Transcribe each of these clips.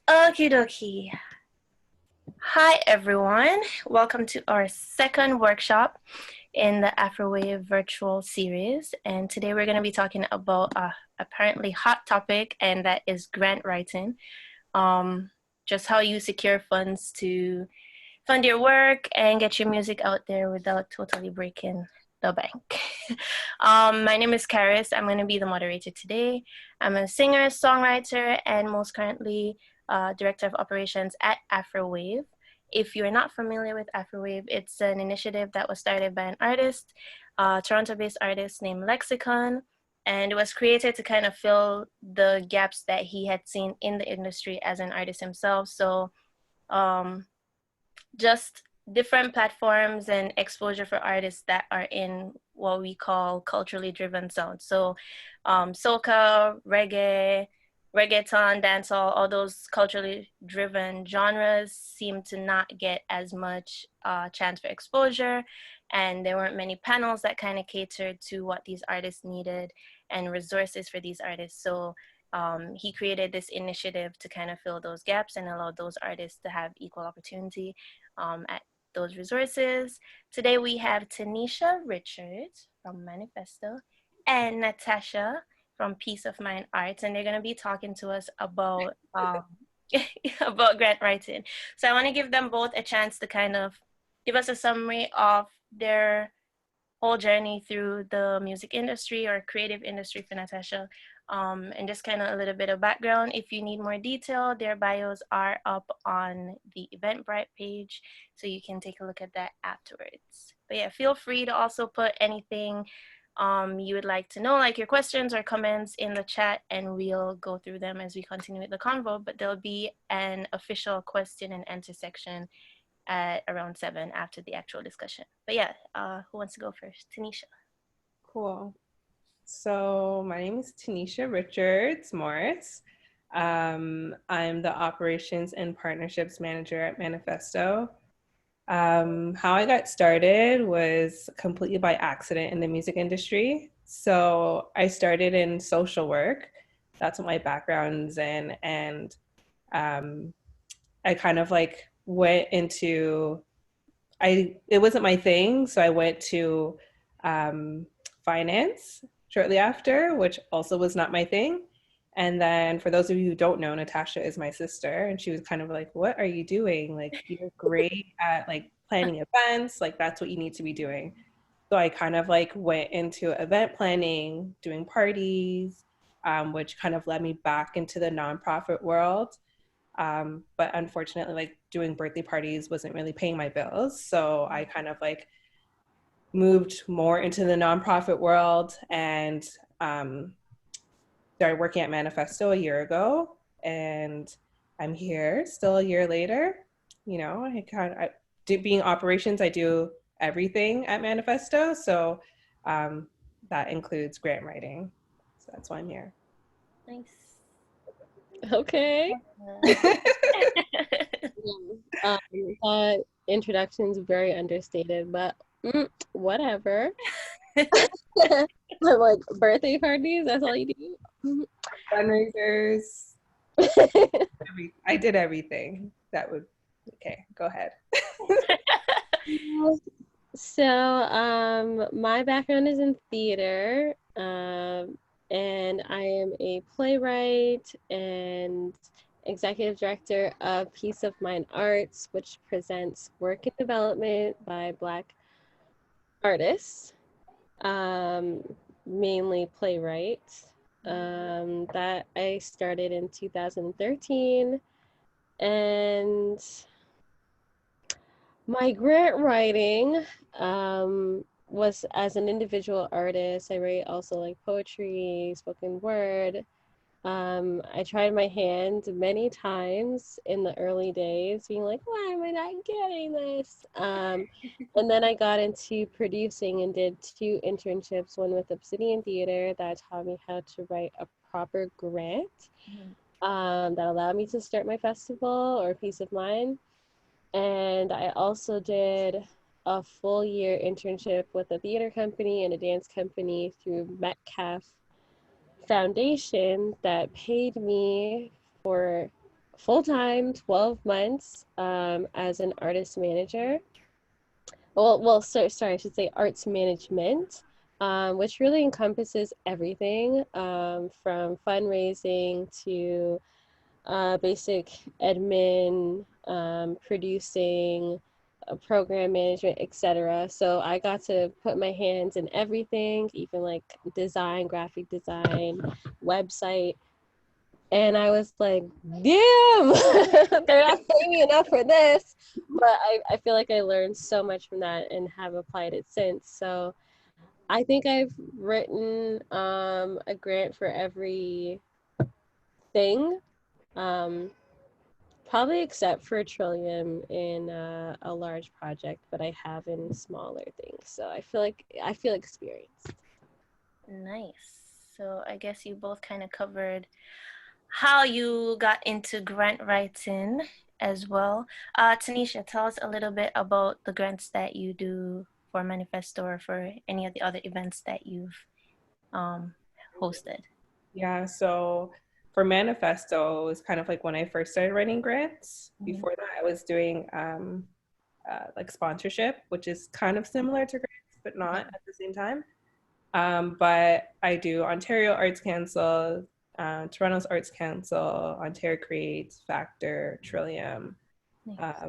Okie dokie. Hi, everyone. Welcome to our second workshop in the Afrowave virtual series. And today we're going to be talking about a apparently hot topic, and that is grant writing. Just how you secure funds to fund your work and get your music out there without totally breaking the bank. My name is Karis. I'm going to be the moderator today. I'm a singer, songwriter, and most currently Director of Operations at Afrowave. If you're not familiar with Afrowave, it's an initiative that was started by an artist, Toronto-based artist named Lexicon, and it was created to kind of fill the gaps that he had seen in the industry as an artist himself. So just different platforms and exposure for artists that are in what we call culturally driven sounds. So Soca, Reggae, Reggaeton, Dancehall, all those culturally driven genres seem to not get as much chance for exposure. And there weren't many panels that kind of catered to what these artists needed and resources for these artists. So he created this initiative to kind of fill those gaps and allow those artists to have equal opportunity at those resources. Today we have Tinesha Richards from Manifesto and Natasha from Peace of Mind Arts, and they're going to be talking to us about about grant writing. So I want to give them both a chance to kind of give us a summary of their whole journey through the music industry or creative industry for Natasha, and just kind of a little bit of background. If you need more detail, their bios are up on the Eventbrite page, so you can take a look at that afterwards. But yeah, feel free to also put anything you would like to know, like your questions or comments in the chat, and we'll go through them as we continue with the convo. But there'll be an official question and answer section at around 7 after the actual discussion. But yeah, who wants to go first? Tinesha. Cool. So my name is Tinesha Richards-Morris. I'm the Operations and Partnerships Manager at Manifesto. How I got started was completely by accident in the music industry. So I started in social work. That's what my background's in. And I kind of like went into, it wasn't my thing. So I went to finance shortly after, which also was not my thing. And then for those of you who don't know, Natasha is my sister, and she was kind of like, what are you doing? Like, you're great at like planning events, like that's what you need to be doing. So I kind of like went into event planning, doing parties, which kind of led me back into the nonprofit world. But unfortunately, like doing birthday parties wasn't really paying my bills. So I kind of like moved more into the nonprofit world and started working at Manifesto a year ago. And I'm here still a year later. You know, being operations, I do everything at Manifesto. So that includes grant writing. So that's why I'm here. Nice. Okay. That introduction's very understated, but whatever. Like birthday parties, that's all you do? Fundraisers. I did everything. That would, okay, go ahead. So, my background is in theater, and I am a playwright and executive director of Peace of Mind Arts, which presents work in development by Black artists, mainly playwrights. That I started in 2013, and my grant writing was as an individual artist. I write also like poetry, spoken word. I tried my hand many times in the early days, being like, why am I not getting this? And then I got into producing and did 2 internships, one with Obsidian Theater that taught me how to write a proper grant that allowed me to start my festival or Peace of Mind. And I also did a full year internship with a theater company and a dance company through Metcalf foundation that paid me for full-time 12 months as an artist manager. Sorry, I should say arts management, which really encompasses everything from fundraising to basic admin, producing, program management, etc. So I got to put my hands in everything, even like design, graphic design, website. And I was like, damn, they're not paying me enough for this. But I feel like I learned so much from that and have applied it since. So I think I've written a grant for every thing. Um, Probably except for Trillium in a large project, but I have in smaller things. So I feel experienced. Nice. So I guess you both kind of covered how you got into grant writing as well. Tanisha, tell us a little bit about the grants that you do for Manifesto or for any of the other events that you've um, hosted. Yeah, so for Manifesto, it was kind of like when I first started writing grants. Before that, I was doing like sponsorship, which is kind of similar to grants, but not at the same time. But I do Ontario Arts Council, Toronto's Arts Council, Ontario Creates, Factor, Trillium. I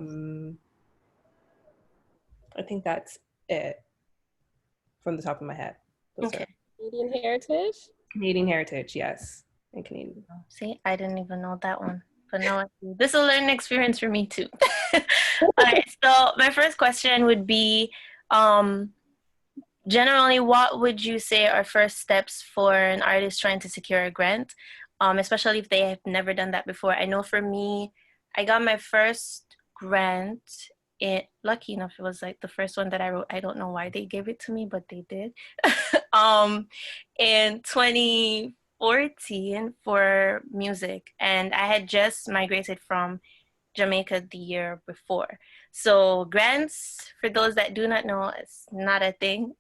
think that's it from the top of my head. Okay. Canadian Heritage? Canadian Heritage, yes. And Canadian. See, I didn't even know that one. But now this is a learning experience for me too. All right, so my first question would be, generally, what would you say are first steps for an artist trying to secure a grant, especially if they have never done that before? I know for me, I got my first grant. Lucky enough, it was like the first one that I wrote. I don't know why they gave it to me, but they did. In 2014 for music, and I had just migrated from Jamaica the year before. So grants, for those that do not know, it's not a thing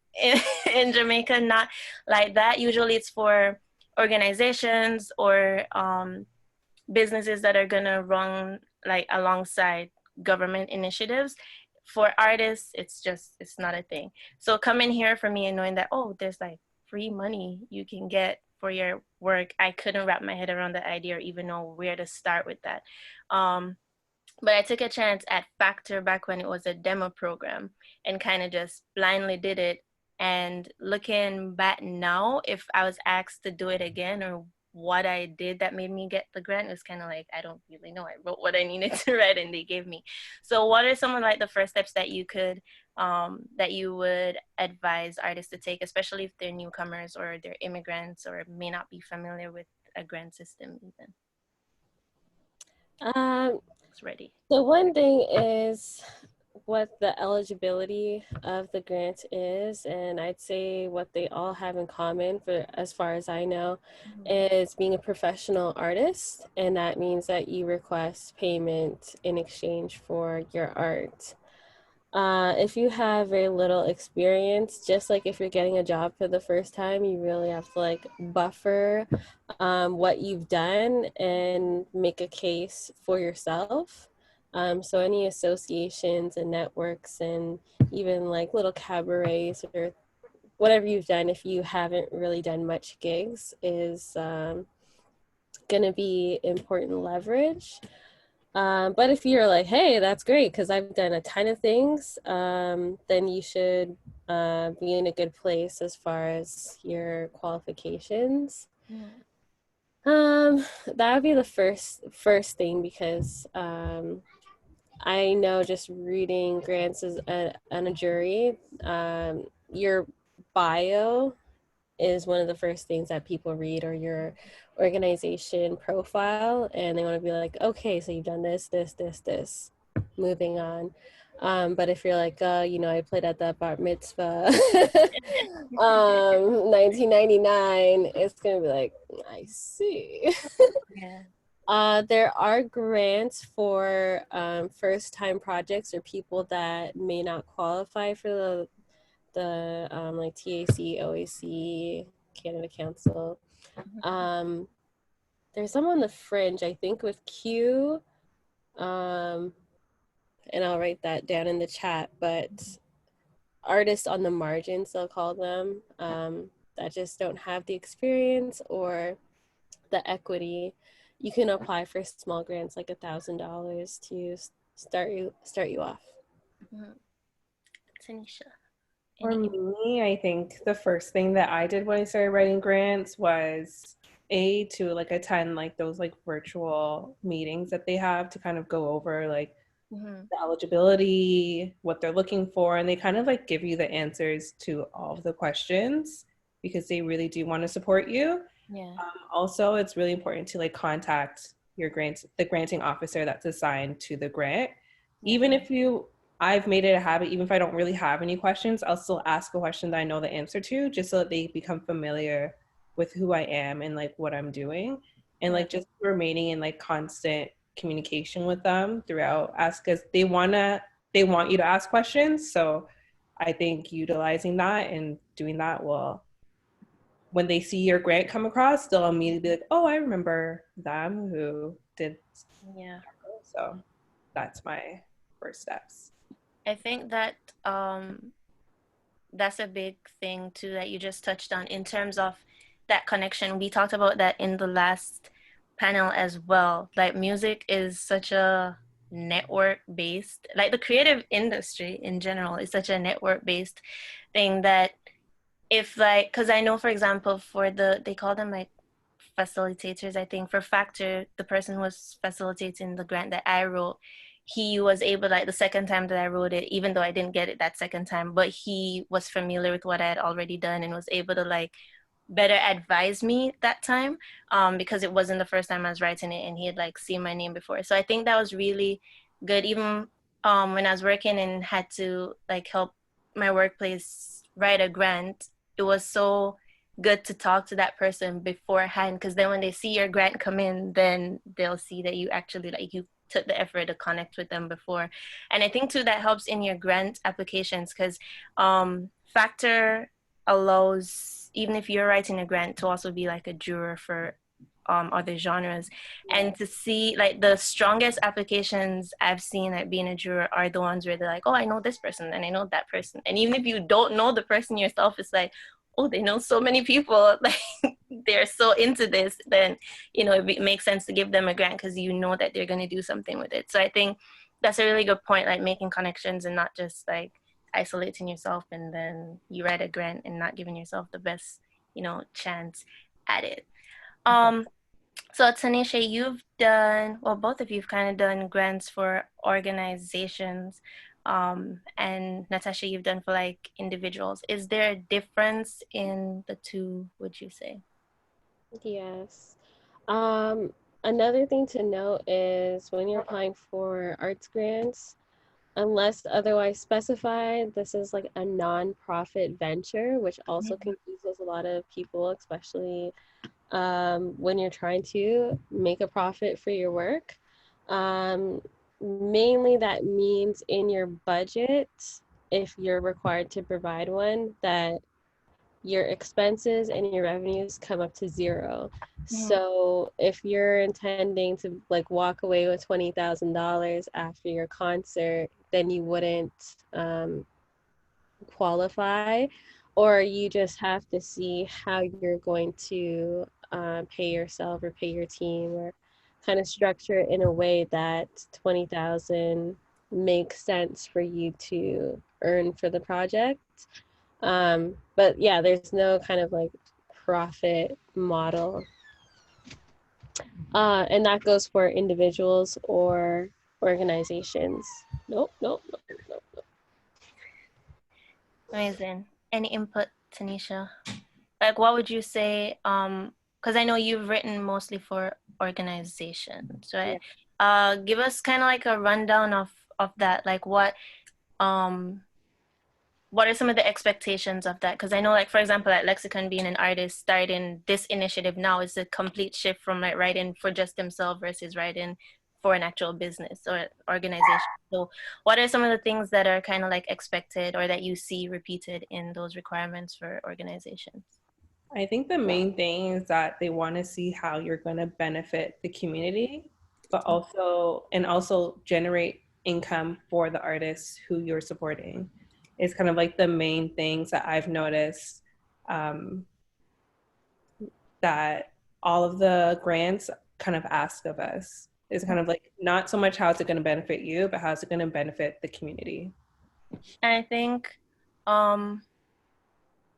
in Jamaica, not like that. Usually it's for organizations or businesses that are gonna run like alongside government initiatives. For artists, it's not a thing. So coming here for me and knowing that, oh, there's like free money you can get for your work, I couldn't wrap my head around the idea or even know where to start with that. But I took a chance at Factor back when it was a demo program and kind of just blindly did it. And looking back now, if I was asked to do it again or what I did that made me get the grant, it was kind of like, I don't really know. I wrote what I needed to write and they gave me. So what are some of like the first steps that you could, that you would advise artists to take, especially if they're newcomers or they're immigrants or may not be familiar with a grant system even? It's ready. So one thing is what the eligibility of the grant is, and I'd say what they all have in common, for as far as I know, is being a professional artist, and that means that you request payment in exchange for your art. If you have very little experience, just like if you're getting a job for the first time, you really have to like buffer what you've done and make a case for yourself. So any associations and networks and even like little cabarets or whatever you've done, if you haven't really done much gigs, is going to be important leverage. But if you're like, hey, that's great because I've done a ton of things, then you should be in a good place as far as your qualifications. That would be the first thing, because I know just reading grants as on a jury, your bio is one of the first things that people read, or your organization profile, and they want to be like, okay, so you've done this, moving on. But if you're like, I played at the bar mitzvah 1999, it's gonna be like, I see. Yeah. There are grants for first-time projects or people that may not qualify for the like TAC, OAC, Canada Council. There's some on the fringe, I think, with Q. And I'll write that down in the chat, but artists on the margins, they'll call them, that just don't have the experience or the equity. You can apply for small grants like $1,000 to start you off. Tanisha. For me, I think the first thing that I did when I started writing grants was to like attend like those like virtual meetings that they have to kind of go over like the eligibility, what they're looking for, and they kind of like give you the answers to all of the questions because they really do want to support you. Yeah. Also, it's really important to like contact the granting officer that's assigned to the grant. Even if I've made it a habit, even if I don't really have any questions, I'll still ask a question that I know the answer to just so that they become familiar with who I am and like what I'm doing. And like just remaining in like constant communication with them throughout because they want you to ask questions. So I think utilizing that and doing that will, when they see your grant come across, they'll immediately be like, oh, I remember them who did. Yeah. So that's my first steps. I think that that's a big thing too that you just touched on in terms of that connection. We talked about that in the last panel as well. Like music is such a network based, like the creative industry in general is such a network based thing that if like, because I know for example for they call them like facilitators. I think for Factor, the person who was facilitating the grant that I wrote, he was able, like the second time that I wrote it, even though I didn't get it that second time, but he was familiar with what I had already done and was able to like better advise me that time, because it wasn't the first time I was writing it and he had like seen my name before. So I think that was really good. Even when I was working and had to like help my workplace write a grant, it was so good to talk to that person beforehand, because then when they see your grant come in, then they'll see that you actually like you took the effort to connect with them before. And I think too that helps in your grant applications, because Factor allows, even if you're writing a grant, to also be like a juror for other genres. And to see like the strongest applications I've seen at being a juror are the ones where they're like, oh, I know this person and I know that person, and even if you don't know the person yourself, it's like, oh, they know so many people, like they're so into this, then it makes sense to give them a grant because you know that they're going to do something with it. So I think that's a really good point, like making connections and not just like isolating yourself and then you write a grant and not giving yourself the best chance at it. So Tanisha, you've done, well, both of you've kind of done grants for organizations, and Natasha, you've done for like individuals. Is there a difference in the two, would you say? Yes. Another thing to note is when you're applying for arts grants, unless otherwise specified, this is like a non-profit venture, which also confuses a lot of people, especially when you're trying to make a profit for your work. Mainly that means in your budget, if you're required to provide one, that your expenses and your revenues come up to zero. So if you're intending to like walk away with $20,000 after your concert, then you wouldn't qualify, or you just have to see how you're going to pay yourself or pay your team, or kind of structure it in a way that 20,000 makes sense for you to earn for the project. But yeah, there's no kind of like profit model. And that goes for individuals or organizations. Nope. Amazing. Any input, Tanisha? Like, what would you say? Because I know you've written mostly for organizations, right? Yeah. Give us kind of like a rundown of that. Like, what are some of the expectations of that? Because I know, like, for example, like Lexicon being an artist starting this initiative now is a complete shift from like writing for just himself versus writing for an actual business or organization. So what are some of the things that are kind of like expected or that you see repeated in those requirements for organizations? I think the main thing is that they want to see how you're going to benefit the community, but also generate income for the artists who you're supporting. It's kind of like the main things that I've noticed, um, that all of the grants kind of ask of us. It's kind of like not so much how is it going to benefit you, but how is it going to benefit the community. And I think um,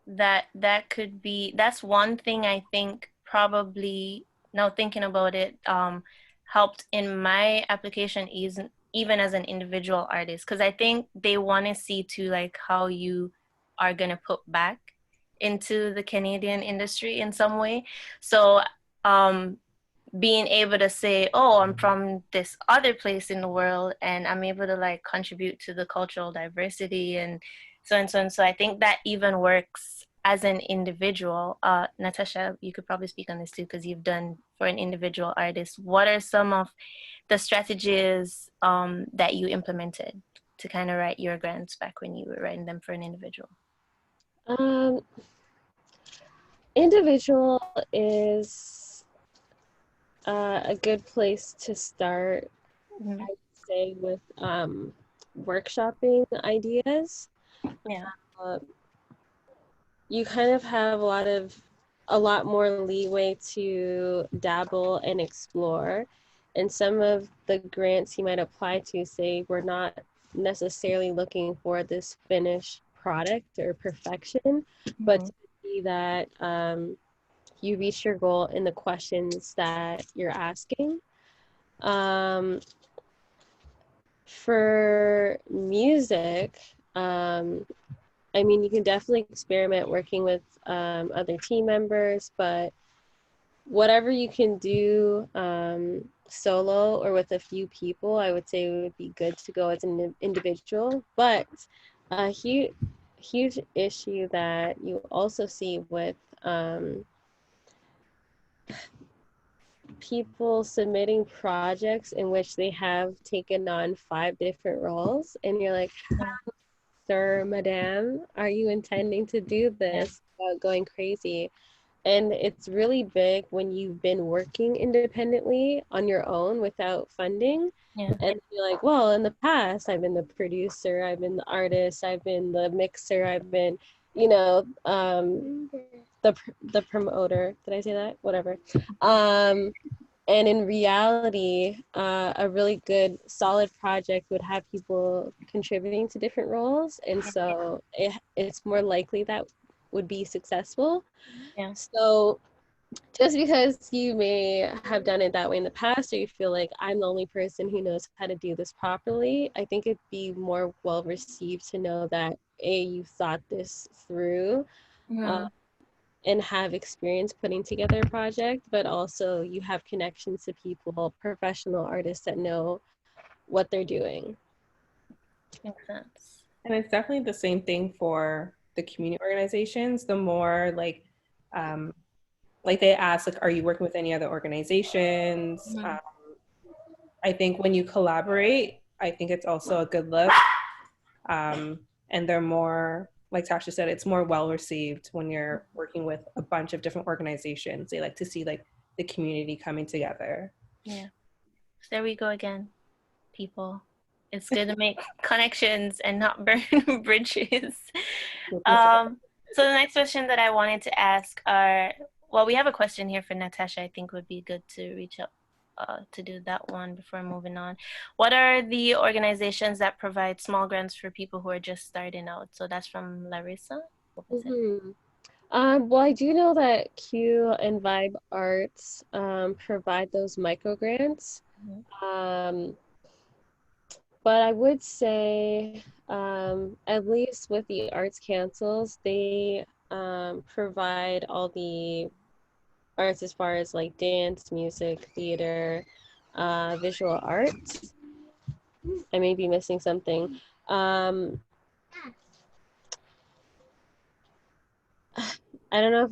that could be, that's one thing I think probably, now thinking about it, helped in my application is even as an individual artist, because I think they want to see too like how you are going to put back into the Canadian industry in some way. So um being able to say, oh, I'm from this other place in the world and I'm able to like contribute to the cultural diversity and so and so and so. I think that even works as an individual. Natasha, you could probably speak on this too because you've done for an individual artist. What are some of the strategies that you implemented to kind of write your grants back when you were writing them for an individual? Um, Individual is a good place to start, Mm-hmm. I'd say, with workshopping ideas. Yeah. Uh, you kind of have a lot more leeway to dabble and explore. And some of the grants you might apply to say we're not necessarily looking for this finished product or perfection, but to see that you reach your goal in the questions that you're asking. Um, for music, I mean, you can definitely experiment working with other team members, but whatever you can do solo or with a few people, I would say it would be good to go as an individual. But a huge issue that you also see with people submitting projects in which they have taken on 5 different roles, and you're like, sir, madam, are you intending to do this without going crazy? And it's really big when you've been working independently on your own without funding. Yeah. And you're like, well, in the past, I've been the producer, I've been the artist, I've been the mixer, I've been, the promoter. Did I say that? Whatever. And in reality, a really good, solid project would have people contributing to different roles. And so it's more likely that would be successful. Yeah. So just because you may have done it that way in the past, or you feel like I'm the only person who knows how to do this properly, I think it'd be more well received to know that you thought this through. And have experience putting together a project, but also you have connections to people, professional artists that know what they're doing. Makes sense. And it's definitely the same thing for the community organizations. The more like they ask, like, are you working with any other organizations? I think when you collaborate, I think it's also a good look. And they're more, like Tasha said, it's more well received when you're working with a bunch of different organizations. They like to see like the community coming together. Yeah. There we go again, people. It's good to make connections and not burn bridges. So the next question that I wanted to ask are, well, we have a question here for Natasha. I think would be good to reach out to do that one before moving on. What are the organizations that provide small grants for people who are just starting out? So that's from Larissa. What was it? Well, I do know that Q and Vibe Arts provide those micro grants. But I would say, at least with the Arts Councils, they provide all the arts as far as like dance, music, theater, visual arts. I may be missing something. I don't know if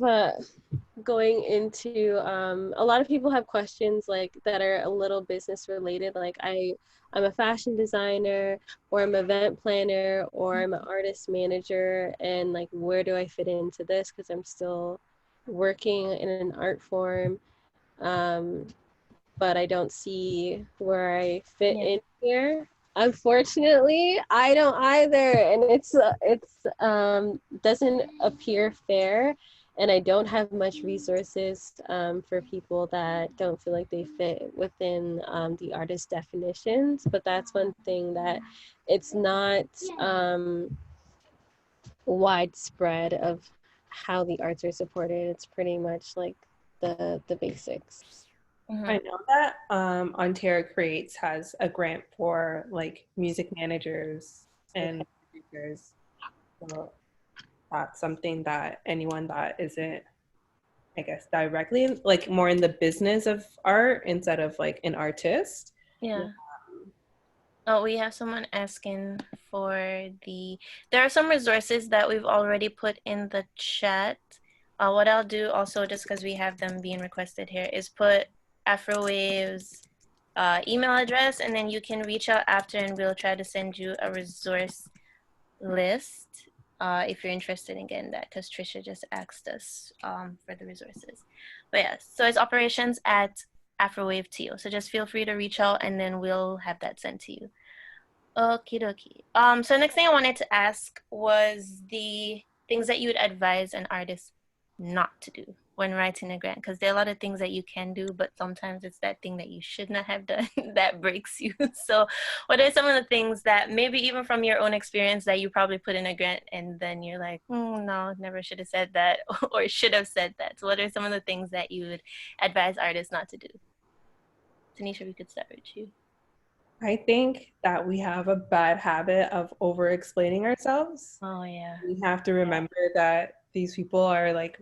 going into a lot of people have questions like that are a little business related, like I'm a fashion designer, or I'm an event planner, or I'm an artist manager, and like where do I fit into this, because I'm still working in an art form, but I don't see where I fit in here. Unfortunately, I don't either, and it's doesn't appear fair, and I don't have much resources for people that don't feel like they fit within the artist definitions. But that's one thing that it's not widespread of how the arts are supported. It's pretty much like the basics. I know that Ontario Creates has a grant for like music managers and producers. So that's something that anyone that isn't, I guess, directly like more in the business of art instead of like an artist. Yeah. Oh, we have someone asking for there are some resources that we've already put in the chat. What I'll do also, just because we have them being requested here, is put Afrowave's email address, and then you can reach out after and we'll try to send you a resource list if you're interested in getting that, because Trisha just asked us for the resources. But yeah, so it's operations@AfrowaveTO. So just feel free to reach out and then we'll have that sent to you. Okie dokie. So next thing I wanted to ask was the things that you would advise an artist not to do when writing a grant, because there are a lot of things that you can do, but sometimes it's that thing that you should not have done that breaks you. So what are some of the things that maybe even from your own experience that you probably put in a grant and then you're like, no, never should have said that or should have said that? So what are some of the things that you would advise artists not to do? Tinesha, we could start with you. I think that we have a bad habit of over explaining ourselves. Oh yeah. We have to remember that these people are like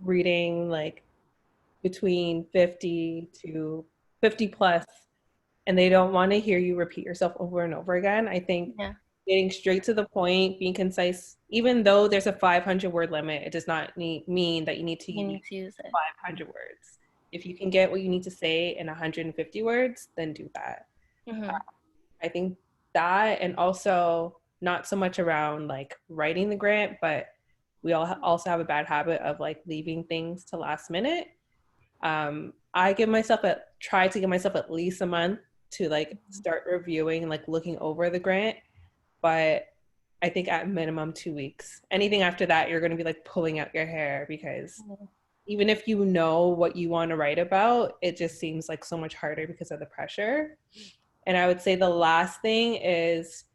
reading like between 50 to 50 plus, and they don't want to hear you repeat yourself over and over again. I think getting straight to the point, being concise, even though there's a 500 word limit, it does not mean that you need to use 500 words. If you can get what you need to say in 150 words, then do that. I think that, and also not so much around like writing the grant, but we all also have a bad habit of like leaving things to last minute. I try to give myself at least a month to like start reviewing and like looking over the grant, but I think at minimum 2 weeks. Anything after that, you're going to be like pulling out your hair, because even if you know what you want to write about, it just seems like so much harder because of the pressure. And I would say the last thing is,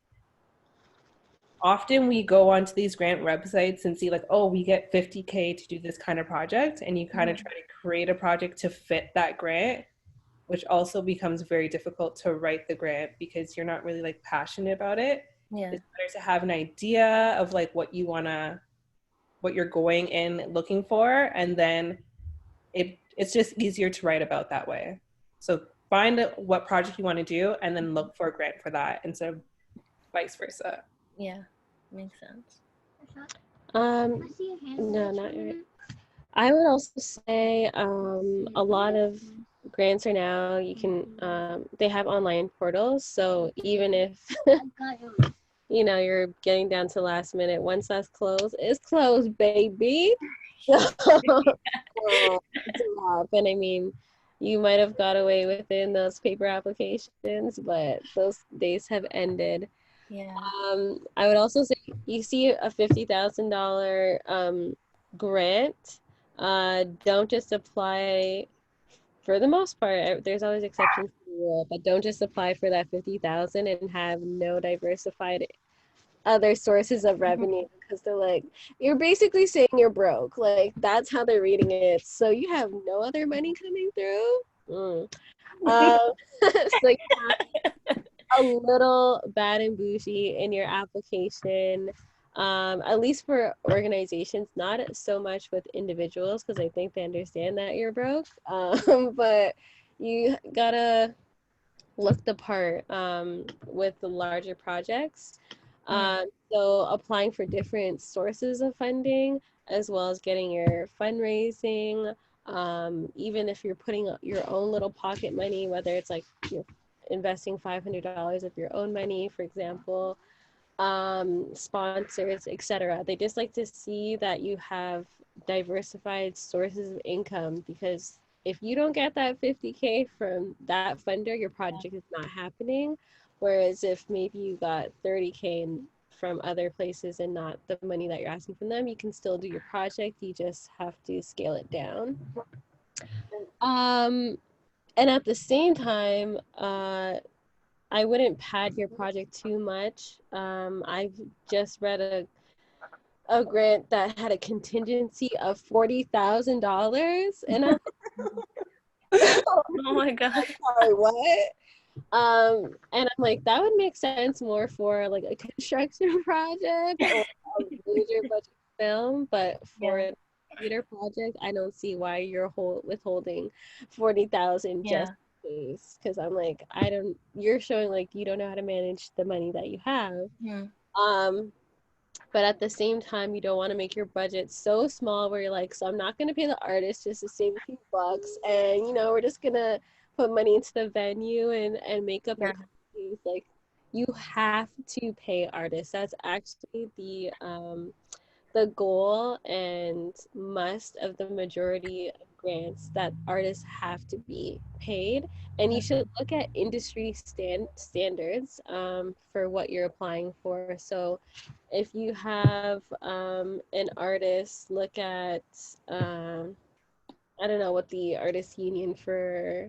often we go onto these grant websites and see like, oh, we get 50K to do this kind of project. And you kind of try to create a project to fit that grant, which also becomes very difficult to write the grant because you're not really like passionate about it. Yeah. It's better to have an idea of like what you're going in looking for. And then it's just easier to write about that way. So find what project you want to do and then look for a grant for that instead of vice versa. Yeah, makes sense. No, not yet. I would also say a lot of grants are now, you can, they have online portals. So even if, you know, you're getting down to last minute, once that's closed, it's closed, baby. So, it's a lot. And I mean, you might have got away within those paper applications, but those days have ended. Yeah. I would also say, you see a $50,000 grant, don't just apply. For the most part, there's always exceptions to the rule, but don't just apply for that 50,000 and have no diversified other sources of revenue, because they're like, you're basically saying you're broke. Like, that's how they're reading it. So you have no other money coming through. So you have a little bad and bougie in your application, at least for organizations, not so much with individuals, because I think they understand that you're broke, but you gotta look the part with the larger projects. So applying for different sources of funding, as well as getting your fundraising, even if you're putting your own little pocket money, whether it's like you're investing $500 of your own money, for example, sponsors, etc. They just like to see that you have diversified sources of income, because if you don't get that 50K from that funder, your project is not happening. Whereas if maybe you got 30K from other places and not the money that you're asking from them, you can still do your project. You just have to scale it down. And at the same time, I wouldn't pad your project too much. I've just read a grant that had a contingency of $40,000, and I'm Oh my God. sorry, what? And I'm like, that would make sense more for like a construction project or a major budget film, but for Yeah. a theater project, I don't see why you're withholding 40,000 just Yeah. in case. Because I'm like, I don't. You're showing like you don't know how to manage the money that you have. Hmm. Um, but at the same time, you don't want to make your budget so small where you're like, so I'm not going to pay the artist just to save a few bucks, and we're just gonna put money into the venue and makeup Yeah. and costumes. Like, you have to pay artists. That's actually the goal and must of the majority of grants, that artists have to be paid. And you should look at industry standards for what you're applying for. So if you have an artist look at, I don't know what the artist union for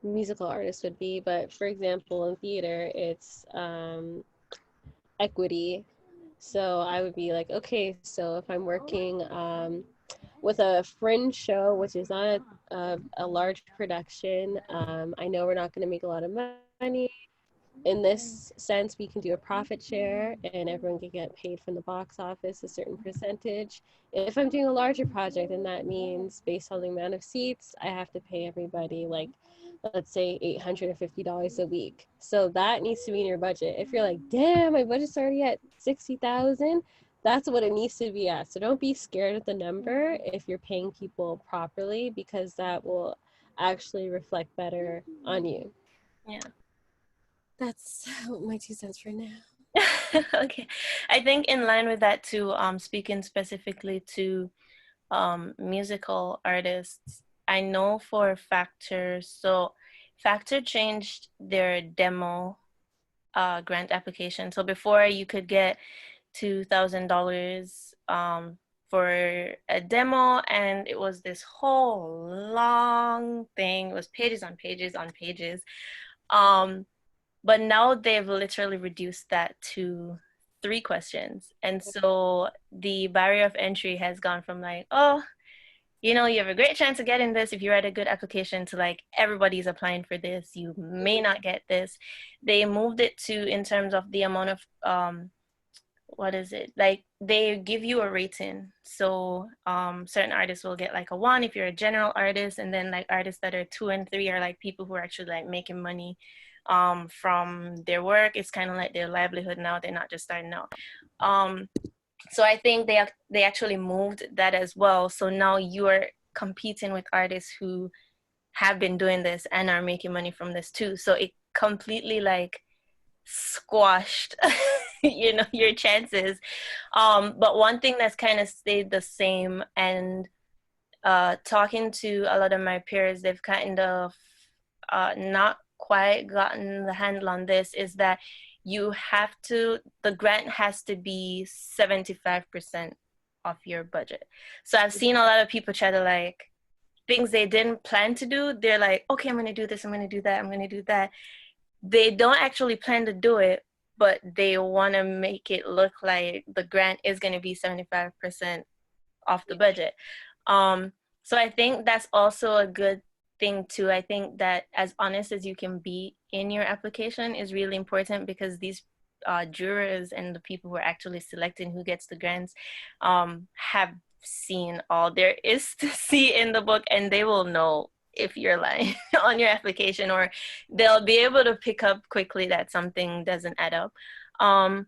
musical artists would be, but for example, in theater, it's equity. So I would be like, okay, so if I'm working with a fringe show, which is not a large production, I know we're not going to make a lot of money. In this sense, we can do a profit share and everyone can get paid from the box office a certain percentage. If I'm doing a larger project, and that means based on the amount of seats, I have to pay everybody like, let's say $850 a week. So that needs to be in your budget. If you're like, damn, my budget's already at 60,000, that's what it needs to be at. So don't be scared of the number if you're paying people properly, because that will actually reflect better on you. Yeah. That's my 2 cents for now. Okay. I think in line with that too, speaking specifically to musical artists, I know for Factor, so Factor changed their demo grant application. So before you could get $2,000 for a demo, and it was this whole long thing. It was pages on pages on pages. But now they've literally reduced that to 3 questions. And so the barrier of entry has gone from like, oh, you have a great chance of getting this if you write a good application, to like, everybody's applying for this. You may not get this. They moved it to, in terms of the amount of, what is it? Like, they give you a rating. So certain artists will get like a 1 if you're a general artist. And then like artists that are 2 and 3 are like people who are actually like making money from their work. It's kind of like their livelihood now. They're not just starting out. So I think they actually moved that as well. So now you're competing with artists who have been doing this and are making money from this too. So it completely like squashed your chances. But one thing that's kind of stayed the same, and talking to a lot of my peers, they've kind of not quite gotten the handle on this, is that the grant has to be 75% of your budget. So I've seen a lot of people try to like, things they didn't plan to do, they're like, okay, I'm going to do this, I'm going to do that, I'm going to do that. They don't actually plan to do it, but they want to make it look like the grant is going to be 75% off the budget. So I think that's also a good thing too. I think that as honest as you can be in your application is really important, because these jurors and the people who are actually selecting who gets the grants have seen all there is to see in the book, and they will know if you're lying on your application, or they'll be able to pick up quickly that something doesn't add up. And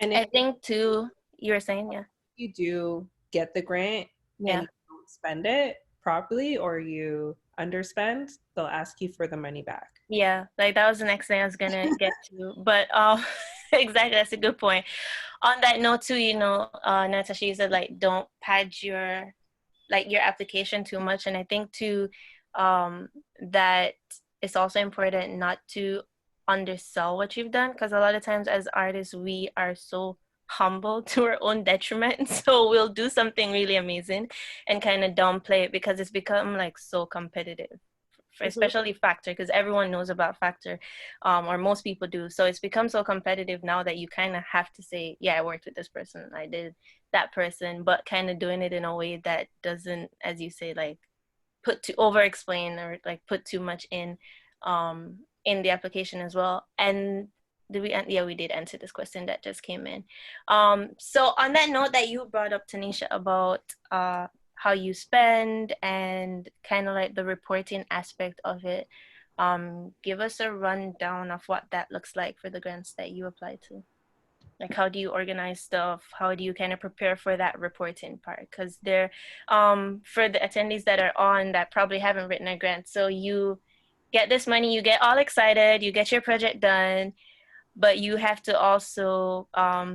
I think too, you were saying, yeah. You do get the grant Yeah. and you don't spend it properly, or you underspend, they'll ask you for the money back. Yeah, like that was the next thing I was gonna get to. But Exactly, that's a good point. On that note too, Natasha, you said like don't pad your application too much, and I think too that it's also important not to undersell what you've done, because a lot of times as artists we are so humble to our own detriment. So we'll do something really amazing and kind of downplay it because it's become like so competitive, for especially Factor, because everyone knows about Factor, or most people do. So it's become so competitive now that you kind of have to say, yeah, I worked with this person, I did that person, but kind of doing it in a way that doesn't, as you say, like put to over explain or like put too much in the application as well. And did we, yeah, we did answer this question that just came in. So on that note that you brought up, Tanisha, about how you spend and kind of like the reporting aspect of it, give us a rundown of what that looks like for the grants that you apply to. Like, how do you organize stuff? How do you kind of prepare for that reporting part? Because they're, for the attendees that are on that probably haven't written a grant, so you get this money, you get all excited, you get your project done, but you have to also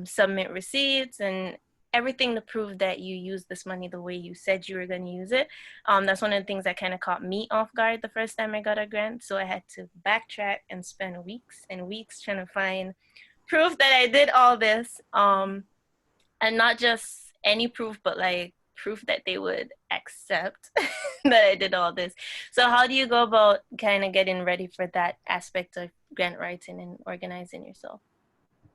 submit receipts and everything to prove that you use this money the way you said you were going to use it. That's one of the things that kind of caught me off guard the first time I got a grant. So I had to backtrack and spend weeks and weeks trying to find proof that I did all this. And not just any proof, but like proof that they would accept that I did all this. So how do you go about kind of getting ready for that aspect of grant writing and organizing yourself?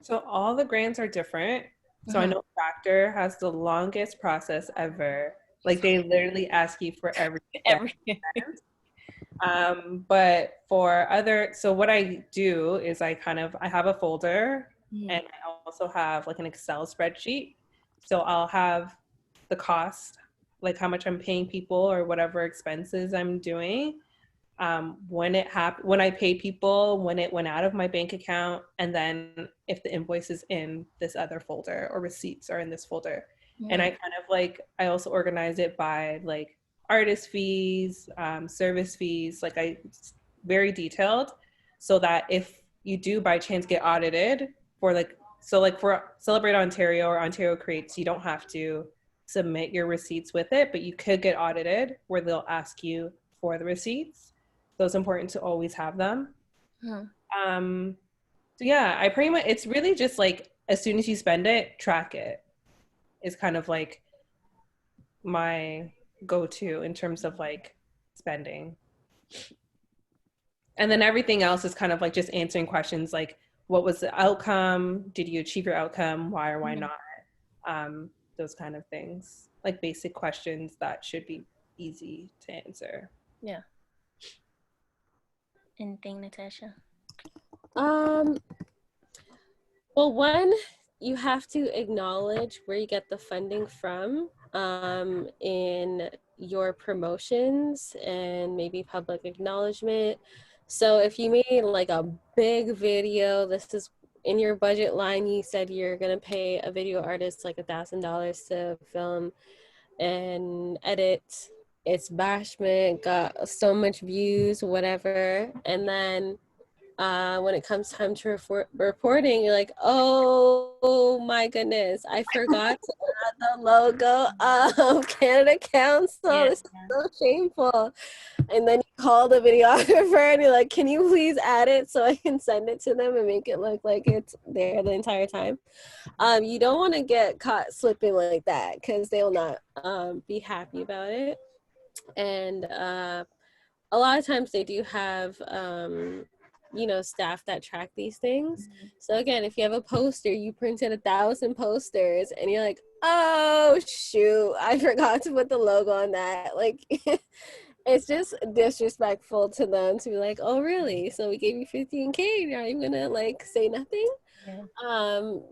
So all the grants are different. So I know Factor has the longest process ever. Like they literally ask you for every Everything. But for other, so what I do is I have a folder and I also have like an Excel spreadsheet. So I'll have the cost, like how much I'm paying people or whatever expenses I'm doing. When it happened, when I paid people, when it went out of my bank account, and then if the invoice is in this other folder or receipts are in this folder. And I kind of like, I also organize it by like artist fees, service fees, like very detailed, so that if you do by chance get audited for like, so like for Celebrate Ontario or Ontario Creates, you don't have to submit your receipts with it, but you could get audited where they'll ask you for the receipts. So it's important to always have them. So yeah, I pretty much, it's really just like, as soon as you spend it, track it is kind of like my go-to in terms of like spending. And then everything else is kind of like just answering questions like, what was the outcome? Did you achieve your outcome? Why or why not? Those kind of things, like basic questions that should be easy to answer. Yeah. Anything, Natasha? Well, one, you have to acknowledge where you get the funding from in your promotions and maybe public acknowledgement. So if you made like a big video, this is in your budget line, you said you're gonna pay a video artist like $1,000 to film and edit. It's bashment, got so much views, whatever, and then when it comes time to reporting, you're like, oh my goodness, I forgot to add the logo of Canada Council. This is so shameful. And then you call the videographer and you're like, can you please add it so I can send it to them and make it look like it's there the entire time? You don't want to get caught slipping like that because they'll not be happy about it. And a lot of times they do have staff that track these things. So again, if you have a poster, you printed 1,000 posters and you're like, oh shoot, I forgot to put the logo on that. Like it's just disrespectful to them to be like, oh really, so we gave you 15K, you're not even gonna like say nothing.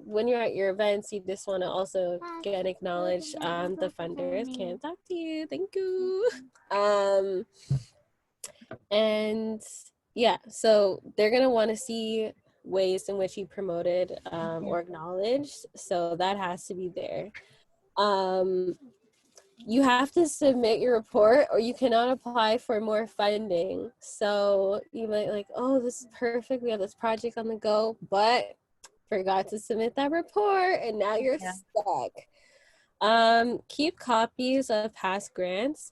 When you're at your events, you just want to also get acknowledged. The funders can't talk to you, thank you. And yeah, so they're gonna want to see ways in which you promoted or acknowledged, so that has to be there. You have to submit your report or you cannot apply for more funding. So you might like, oh, this is perfect, we have this project on the go, but forgot to submit that report and now you're Yeah. stuck. Keep copies of past grants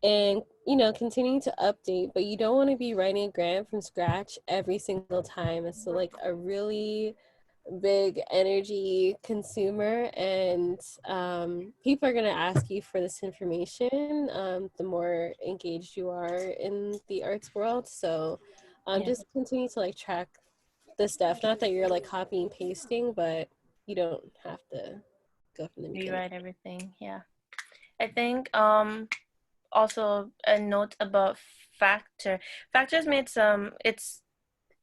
and, you know, continuing to update, but you don't want to be writing a grant from scratch every single time. It's like a really big energy consumer, and people are going to ask you for this information the more engaged you are in the arts world. So Yeah. just continue to like track the stuff, not that you're like copying pasting, but you don't have to go from the beginning. Rewrite everything. Yeah. I think also a note about Factor. Factor's made some, it's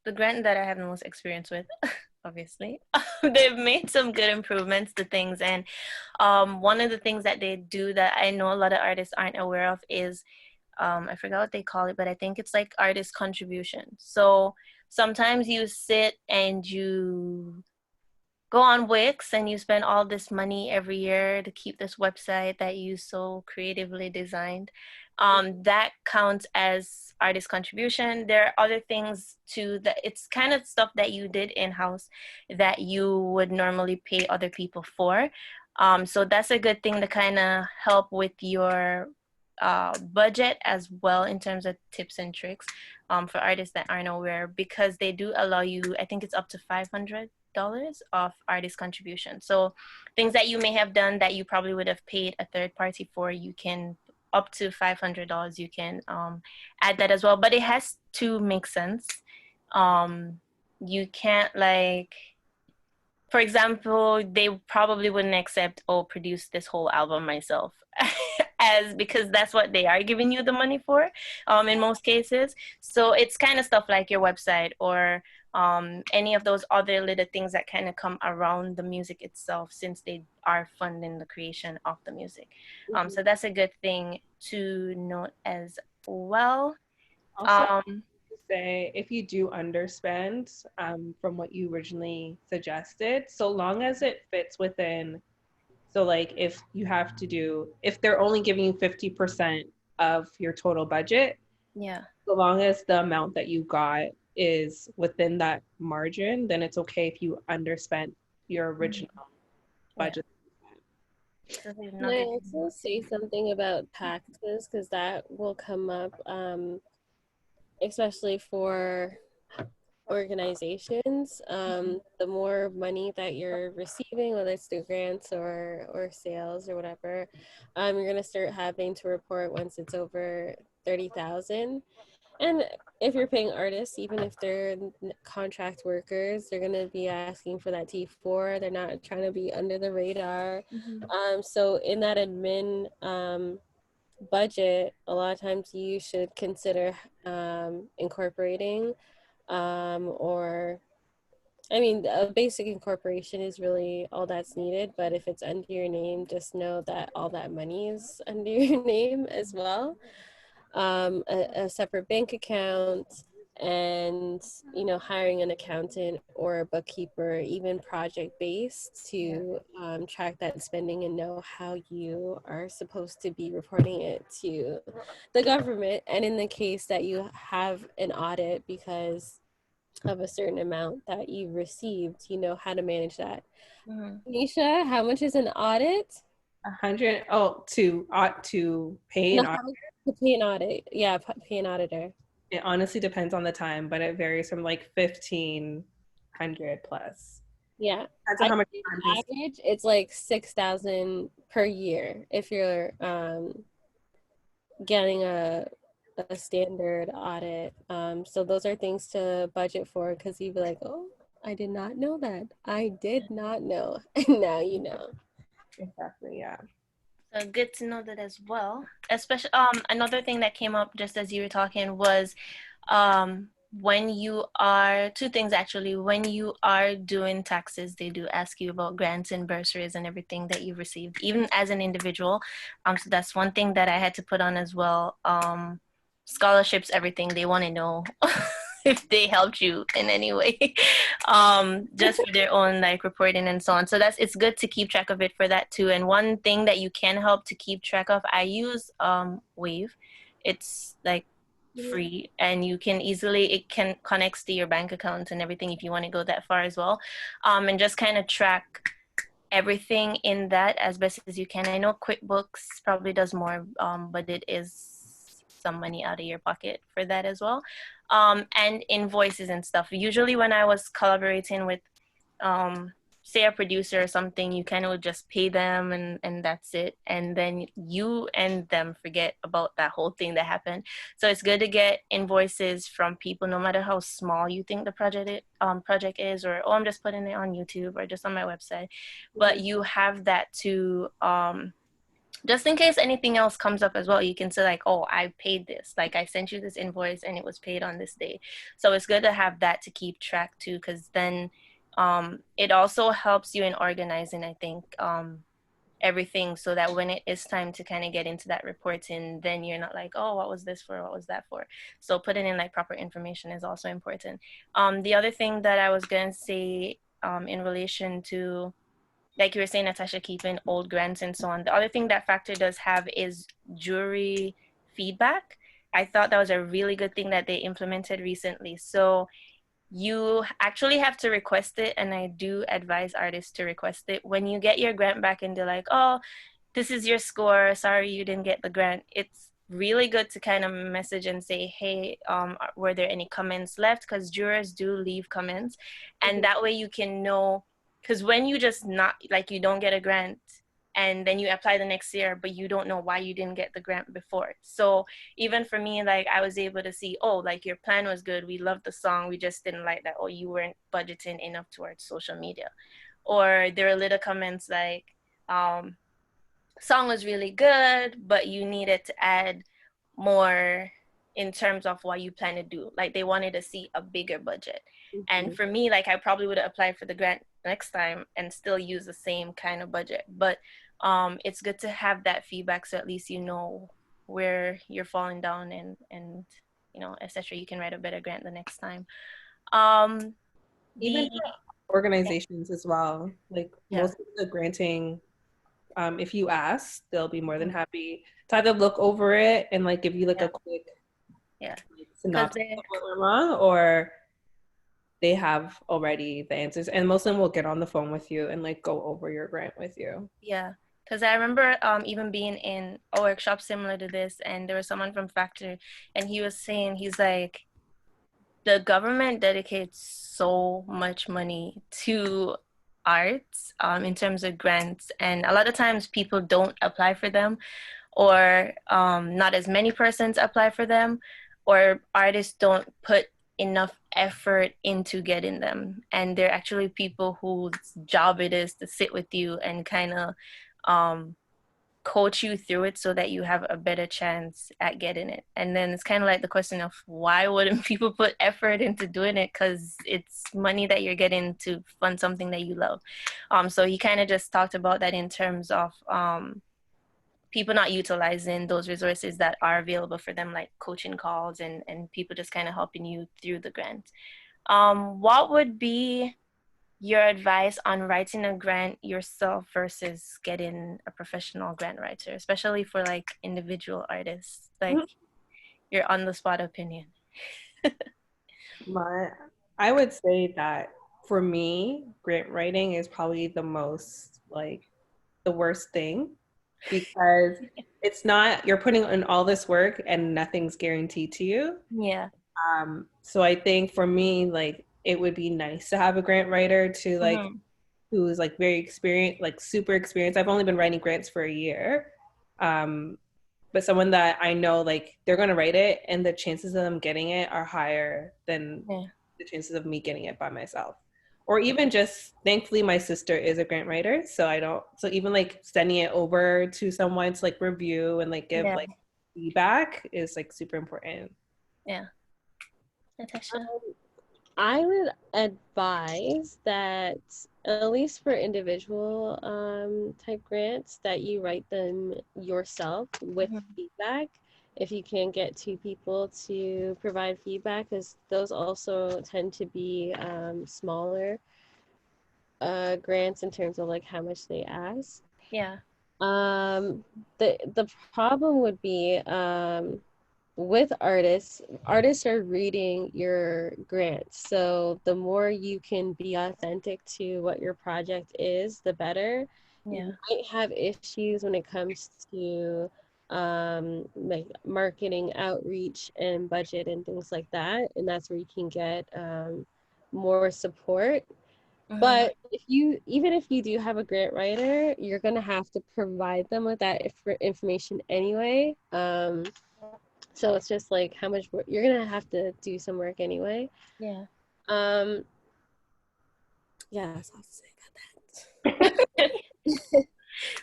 the grant that I have the most experience with, obviously. They've made some good improvements to things. And one of the things that they do that I know a lot of artists aren't aware of is, I forgot what they call it, but I think it's like artist contribution. So sometimes you sit and you go on Wix and you spend all this money every year to keep this website that you so creatively designed. That counts as artist contribution. There are other things too that it's kind of stuff that you did in-house that you would normally pay other people for. So that's a good thing to kind of help with your budget as well in terms of tips and tricks for artists that aren't aware, because they do allow you, I think it's up to $500 of artist contribution. So things that you may have done that you probably would have paid a third party for, you can up to $500 you can add that as well, but it has to make sense. You can't like, for example, they probably wouldn't accept, oh, produce this whole album myself, as because that's what they are giving you the money for, in most cases. So it's kind of stuff like your website or any of those other little things that kind of come around the music itself, since they are funding the creation of the music. So that's a good thing to note as well. Also, Um, say if you do underspend from what you originally suggested, so long as it fits within, so like if you have to do, if they're only giving you 50% of your total budget, yeah. so long as the amount that you got is within that margin, then it's okay if you underspent your original Yeah. budget. So there's Can I another also say something about taxes? Because that will come up, especially for organizations. The more money that you're receiving, whether it's through grants or sales or whatever, you're gonna start having to report once it's over 30,000. And if you're paying artists, even if they're contract workers, they're gonna be asking for that T4. They're not trying to be under the radar. So in that admin budget, a lot of times you should consider incorporating or I mean, a basic incorporation is really all that's needed, but if it's under your name, just know that all that money is under your name as well. A separate bank account, and you know, hiring an accountant or a bookkeeper, even project based, to track that spending and know how you are supposed to be reporting it to the government. And in the case that you have an audit because of a certain amount that you received, you know how to manage that. Nisha, how much is an audit? 100, oh, to ought to pay No, an how audit. much to pay an audit? Yeah, pay an auditor. It honestly depends on the time, but it varies from like 1,500 plus. Yeah, Depends on I how much think time on has. average it's like 6,000 per year if you're getting a standard audit. So those are things to budget for, because you'd be like, oh, I did not know that. I did not know, and now you know. Exactly, yeah. So good to know that as well. Especially, another thing that came up just as you were talking was, when you are, two things actually, when you are doing taxes, they do ask you about grants and bursaries and everything that you've received, even as an individual. So that's one thing that I had to put on as well. Scholarships, everything, they want to know if they helped you in any way, just for their own like reporting and so on. So that's, it's good to keep track of it for that too. And one thing that you can help to keep track of, I use Wave. It's like free, and you can easily, it can connects to your bank account and everything if you want to go that far as well. And just kind of track everything in that as best as you can. I know QuickBooks probably does more, but it is some money out of your pocket for that as well. And invoices and stuff. Usually when I was collaborating with say a producer or something, you kind of would just pay them, and that's it. And then you and them forget about that whole thing that happened. So it's good to get invoices from people, no matter how small you think the project is, or, oh, I'm just putting it on YouTube or just on my website. But you have that to, just in case anything else comes up as well, you can say like, oh, I paid this, like I sent you this invoice and it was paid on this day. So it's good to have that to keep track too, because then it also helps you in organizing, I think, everything, so that when it is time to kind of get into that reporting, then you're not like, oh, what was this for, what was that for? So putting in like proper information is also important. The other thing that I was going to say, in relation to, like you were saying, Natasha, keeping old grants and so on, the other thing that Factor does have is jury feedback. I thought that was a really good thing that they implemented recently. So you actually have to request it, and I do advise artists to request it. When you get your grant back and they're like, oh, this is your score, sorry you didn't get the grant, it's really good to kind of message and say, hey, were there any comments left? Because jurors do leave comments, and that way you can know. Because when you just not, like, you don't get a grant and then you apply the next year, but you don't know why you didn't get the grant before. So even for me, like, I was able to see, oh, like, your plan was good, we loved the song, we just didn't like that, or you weren't budgeting enough towards social media. Or there are little comments like, song was really good, but you needed to add more in terms of what you plan to do. Like, they wanted to see a bigger budget. And for me, like, I probably would have applied for the grant next time and still use the same kind of budget. But it's good to have that feedback, so at least you know where you're falling down, and you know, etc. You can write a better grant the next time. Even The for organizations as well, like Yeah. most of the granting, if you ask, they'll be more than happy to either look over it and like give you like Yeah. a quick Yeah. like, Because synopsis of what went wrong, or they have already the answers, and most of them will get on the phone with you and like go over your grant with you. Yeah, because I remember even being in a workshop similar to this, and there was someone from Factor, and he was saying, he's like, the government dedicates so much money to arts, in terms of grants, and a lot of times people don't apply for them, or not as many persons apply for them, or artists don't put enough effort into getting them. And they're actually people whose job it is to sit with you and kind of um, coach you through it so that you have a better chance at getting it. And then it's kind of like the question of, why wouldn't people put effort into doing it? Because it's money that you're getting to fund something that you love. So he kind of just talked about that in terms of people not utilizing those resources that are available for them, like coaching calls, and people just kind of helping you through the grant. What would be your advice on writing a grant yourself versus getting a professional grant writer, especially for like individual artists, like your on the spot opinion? My, I would say that for me, grant writing is probably the most like the worst thing, because it's not, you're putting in all this work and nothing's guaranteed to you. Yeah. So I think for me, like it would be nice to have a grant writer to like Mm-hmm. who's like very experienced, like super experienced. I've only been writing grants for a year. Um, but someone that I know like they're gonna write it and the chances of them getting it are higher than Yeah. the chances of me getting it by myself. Or even just thankfully my sister is a grant writer, so I don't, so even like sending it over to someone to like review and like give Yeah. like feedback is like super important. Yeah. Natasha? I would advise that, at least for individual type grants, that you write them yourself with Mm-hmm. feedback. If you can get two people to provide feedback, because those also tend to be smaller grants in terms of like how much they ask. Yeah. The problem would be with artists are reading your grants. So the more you can be authentic to what your project is, the better. Yeah. You might have issues when it comes to like marketing outreach and budget and things like that. And that's where you can get more support. Hmm. But if you, even if you do have a grant writer, you're gonna have to provide them with that information anyway. So it's just like how much work you're gonna have to do some work anyway. Yeah. Um, yeah, that's all to say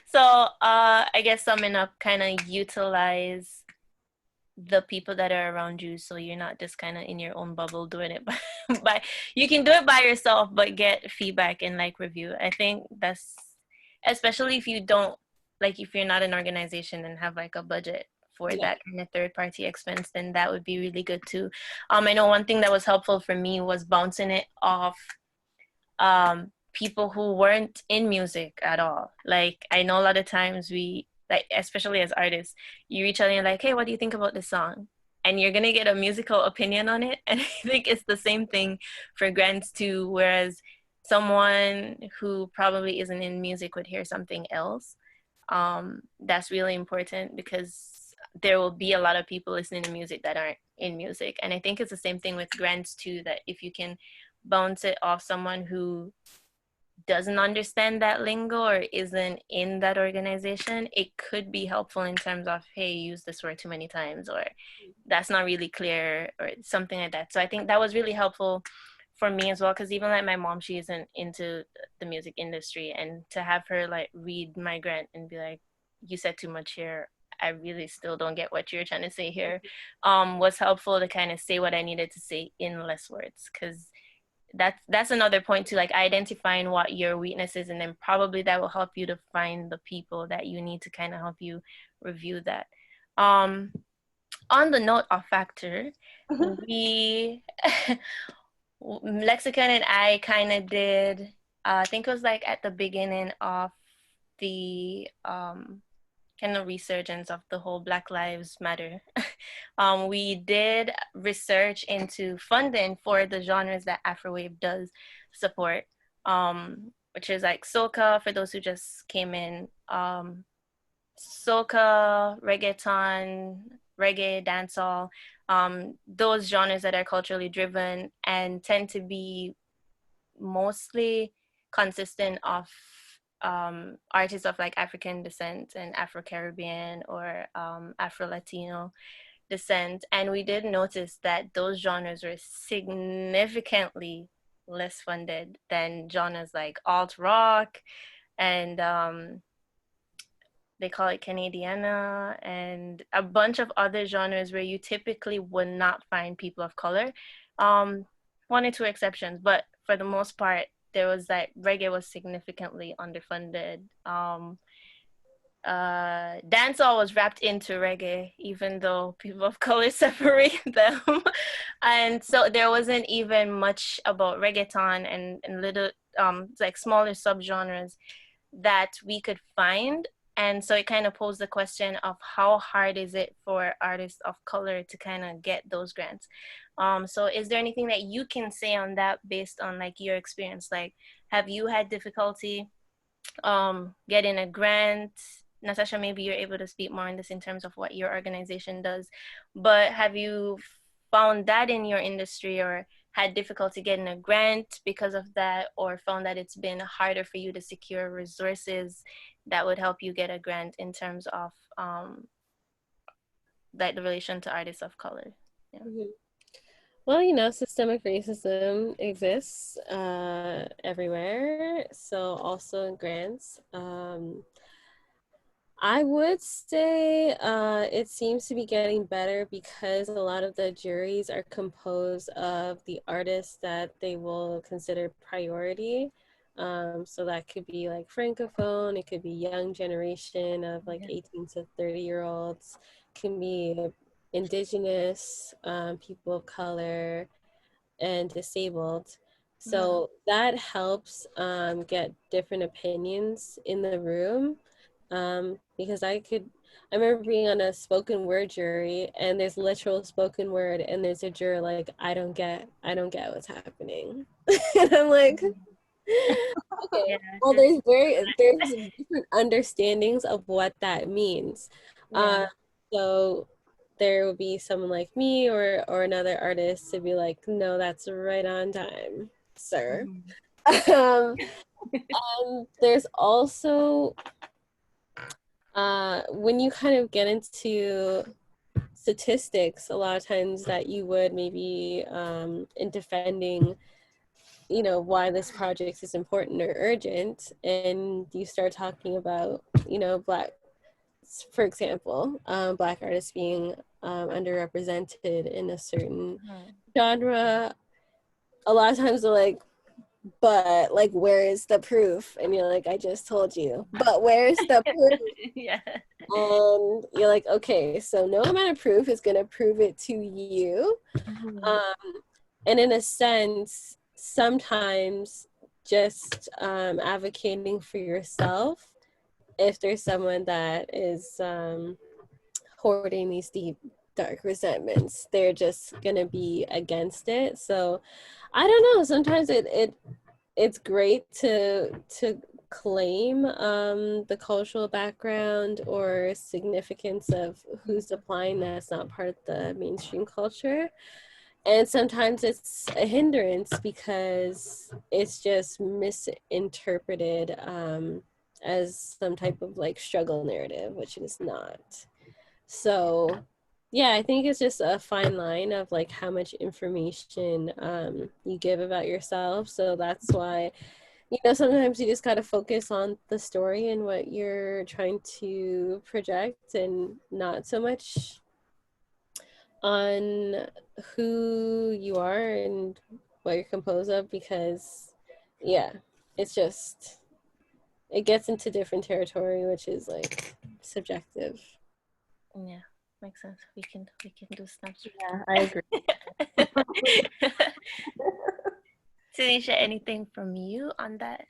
So, I guess summing up, kind of utilize the people that are around you, so you're not just kind of in your own bubble doing it by you can do it by yourself, but get feedback and like review. I think that's, especially if you don't, like if you're not an organization and have like a budget for Yeah. that kind of third party expense, then that would be really good too. I know one thing that was helpful for me was bouncing it off people who weren't in music at all. Like I know a lot of times we, like especially as artists, you reach out and you're like, hey, what do you think about this song? And you're gonna get a musical opinion on it. And I think it's the same thing for grants too, whereas someone who probably isn't in music would hear something else. That's really important because there will be a lot of people listening to music that aren't in music. And I think it's the same thing with grants too, that if you can bounce it off someone who doesn't understand that lingo or isn't in that organization, it could be helpful in terms of, hey, you use this word too many times, or that's not really clear, or something like that. So I think that was really helpful for me as well, because even like my mom, she isn't into the music industry, and to have her like read my grant and be like, you said too much here, I really still don't get what you're trying to say here, was helpful to kind of say what I needed to say in less words, because that's another point too, like identifying what your weakness is, and then probably that will help you to find the people that you need to kind of help you review that. um on the note of factor, that. we Lexicon and I kind of did, I think it was like at the beginning of the kind of resurgence of the whole Black Lives Matter. We did research into funding for the genres that Afrowave does support, which is like Soca, for those who just came in, Soca, Reggaeton, Reggae, Dancehall, those genres that are culturally driven and tend to be mostly consistent of artists of like African descent and Afro-Caribbean or Afro-Latino descent. And we did notice that those genres were significantly less funded than genres like alt rock and they call it Canadiana, and a bunch of other genres where you typically would not find people of color. Um, One or two exceptions, but for the most part, there was like reggae was significantly underfunded. Dancehall was wrapped into reggae, even though people of color separate them. And so there wasn't even much about reggaeton and little like smaller subgenres that we could find. And so it kind of posed the question of how hard is it for artists of color to kind of get those grants. So is there anything that you can say on that based on like your experience? Like, have you had difficulty getting a grant? Natasha, maybe you're able to speak more on this in terms of what your organization does, but have you found that in your industry, or had difficulty getting a grant because of that, or found that it's been harder for you to secure resources that would help you get a grant in terms of like the relation to artists of color? Yeah. Mhm. Well, you know, systemic racism exists everywhere. So also in grants. I would say it seems to be getting better because a lot of the juries are composed of the artists that they will consider priority. So that could be like Francophone, it could be young generation of like Yeah. 18 to 30-year-olds, can be indigenous, people of color, and disabled. Mm-hmm. So that helps get different opinions in the room because I remember being on a spoken word jury, and there's literal spoken word, and there's a juror like, I don't get what's happening. And I'm like, okay, Yeah, well, there's different understandings of what that means. yeah. So there will be someone like me or another artist to be like, no, that's right on time, sir. um, and there's also when you kind of get into statistics, a lot of times that you would maybe in defending, you know, why this project is important or urgent, and you start talking about, you know, black, for example, black artists being underrepresented in a certain genre. A lot of times they're like, but like, where is the proof? And you're like, I just told you, but where's the proof? Yeah. And you're like, okay, so no amount of proof is going to prove it to you. And in a sense, sometimes just advocating for yourself, if there's someone that is hoarding these deep, dark resentments, they're just going to be against it. So I don't know, sometimes it's great to claim the cultural background or significance of who's applying that's not part of the mainstream culture. And sometimes it's a hindrance because it's just misinterpreted as some type of like struggle narrative, which it is not. So yeah, I think it's just a fine line of like how much information you give about yourself. So that's why, you know, sometimes you just got to focus on the story and what you're trying to project, and not so much on who you are and what you're composed of, because yeah, it's just, it gets into different territory, which is like subjective. Yeah, makes sense. We can do snaps. Yeah, I agree. Tanisha, anything from you on that?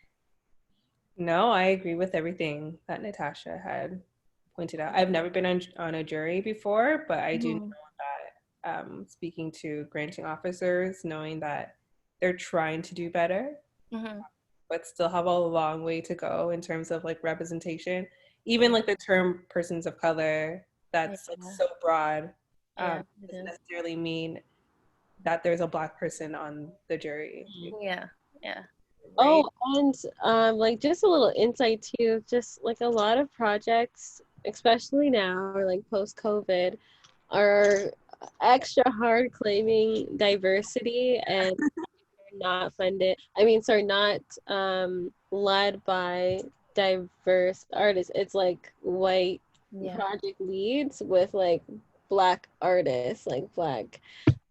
No, I agree with everything that Natasha had pointed out. I've never been on a jury before, but I do know that speaking to granting officers, knowing that they're trying to do better, but still have a long way to go in terms of like representation. Even like the term persons of color, that's like so broad, Yeah, doesn't necessarily mean that there's a Black person on the jury. yeah, yeah. Right? Oh, and like just a little insight too, just like a lot of projects, especially now or like post COVID, are extra hard claiming diversity and not funded. I mean, sorry, not led by diverse artists. It's like white project leads with like Black artists, like Black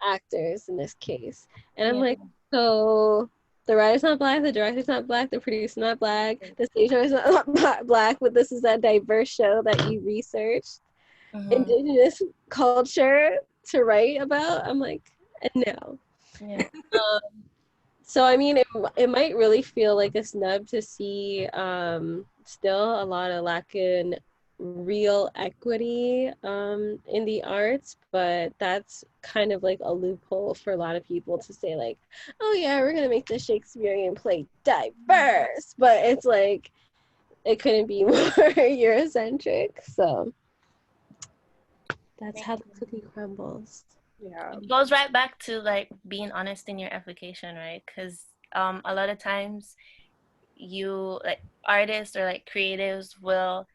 actors in this case. And I'm like, so the writer's not Black, the director's not Black, the producer's not Black, the stage is not Black, but this is a diverse show that you researched Indigenous culture to write about. I'm like, no. Yeah. So I mean, it might really feel like a snub to see still a lot of lack in real equity in the arts, but that's kind of like a loophole for a lot of people to say like, oh yeah, we're gonna make the Shakespearean play diverse, but it's like it couldn't be more Eurocentric. So that's how the cookie crumbles. Yeah. It goes right back to like being honest in your application, right? Because a lot of times you like artists or like creatives will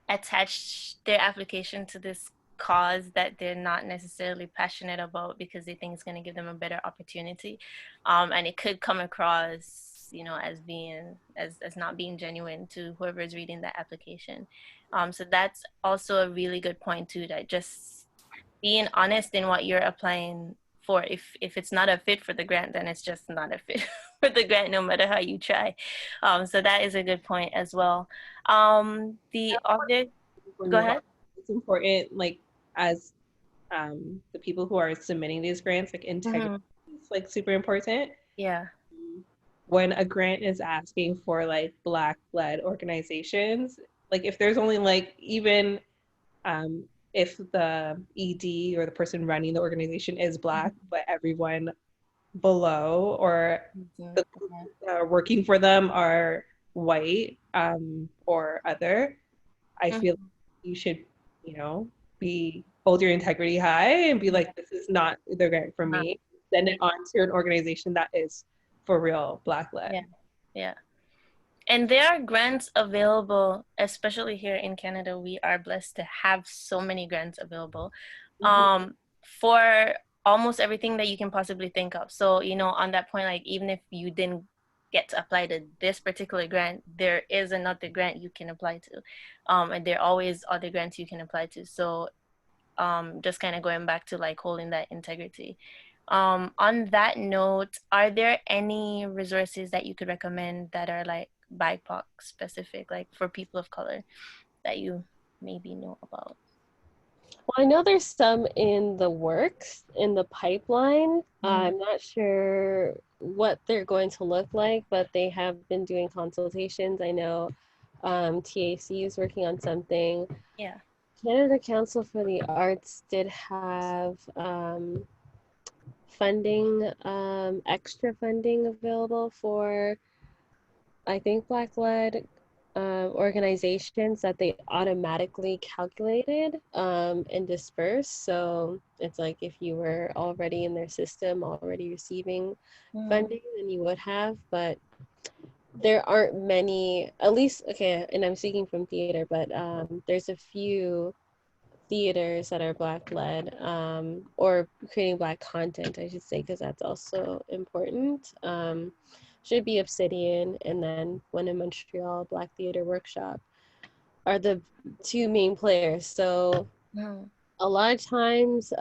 attach their application to this cause that they're not necessarily passionate about because they think it's going to give them a better opportunity, and it could come across, you know, as being as not being genuine to whoever's reading that application. So that's also a really good point too, that just being honest in what you're applying for. If it's not a fit for the grant, then it's just not a fit for the grant, no matter how you try. So that is a good point as well. The other, go ahead. It's important, like as the people who are submitting these grants, like integrity is like super important. Yeah. When a grant is asking for like Black led organizations, like if there's only like even if the ED or the person running the organization is Black, but everyone below or the working for them are white or other, I feel you should, you know, be hold your integrity high and be like, this is not the grant for me. Send it on to an organization that is for real Black led. Yeah, yeah. And there are grants available, especially here in Canada. We are blessed to have so many grants available for almost everything that you can possibly think of. So, you know, on that point, like even if you didn't get to apply to this particular grant, there is another grant you can apply to. And there are always other grants you can apply to. So just kind of going back to like holding that integrity. On that note, are there any resources that you could recommend that are like BIPOC specific, like for people of color that you maybe know about? Well, I know there's some in the works, in the pipeline. I'm not sure what they're going to look like, but they have been doing consultations. I know TAC is working on something. Yeah. Canada Council for the Arts did have funding, extra funding available for, I think, Black-led organizations that they automatically calculated and dispersed. So it's like if you were already in their system, already receiving funding, then you would have. But there aren't many, at least, okay, and I'm speaking from theater, but there's a few theaters that are Black-led or creating Black content, I should say, because that's also important. Should be Obsidian and then one in Montreal, Black Theater Workshop, are the two main players. So a lot of times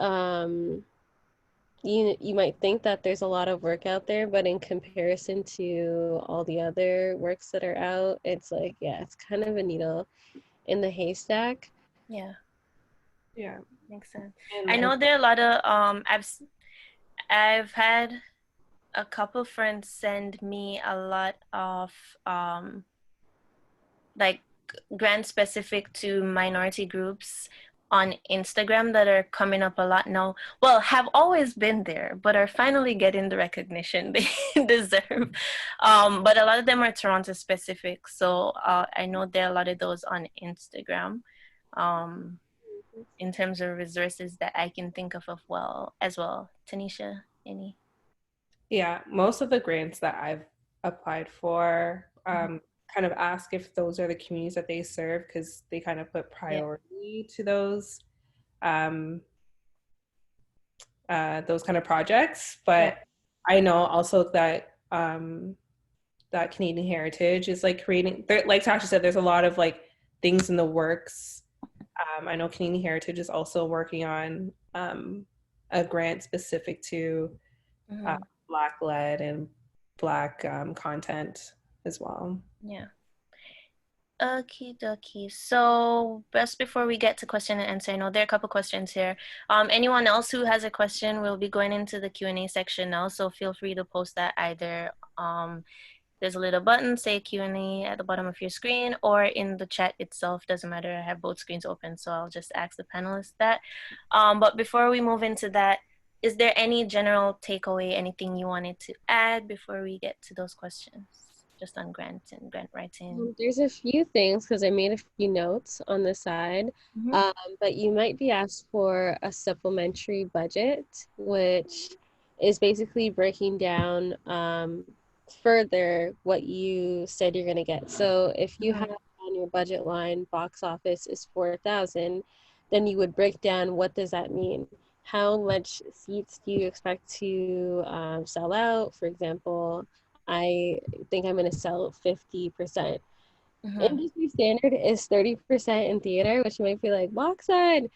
you might think that there's a lot of work out there, but in comparison to all the other works that are out, it's like, yeah, it's kind of a needle in the haystack. Yeah. Yeah. Makes sense. I know there are a lot of I've had a couple friends send me a lot of like grants specific to minority groups on Instagram that are coming up a lot now. Well, have always been there, but are finally getting the recognition they deserve. But a lot of them are Toronto specific. So I know there are a lot of those on Instagram. In terms of resources that I can think of as well. Tanisha, any? Yeah, most of the grants that I've applied for kind of ask if those are the communities that they serve because they kind of put priority to those kind of projects. But I know also that that Canadian Heritage is like creating, like Tasha said, there's a lot of like things in the works. I know Canadian Heritage is also working on a grant specific to Black-led and Black content as well. Yeah. Okie dokie. So just before we get to question and answer, I know there are a couple questions here. Anyone else who has a question, we'll be going into the Q&A section now. So feel free to post that either there's a little button, say Q&A at the bottom of your screen, or in the chat itself. Doesn't matter. I have both screens open, so I'll just ask the panelists that. But before we move into that, is there any general takeaway, anything you wanted to add before we get to those questions? Just on grants and grant writing. There's a few things because I made a few notes on the side, but you might be asked for a supplementary budget, which is basically breaking down further what you said you're going to get. So if you have on your budget line box office is 4,000, then you would break down what does that mean? How much seats do you expect to sell out? For example, I think I'm going to sell 50%. Industry standard is 30% in theater, which you might be like, Boxside.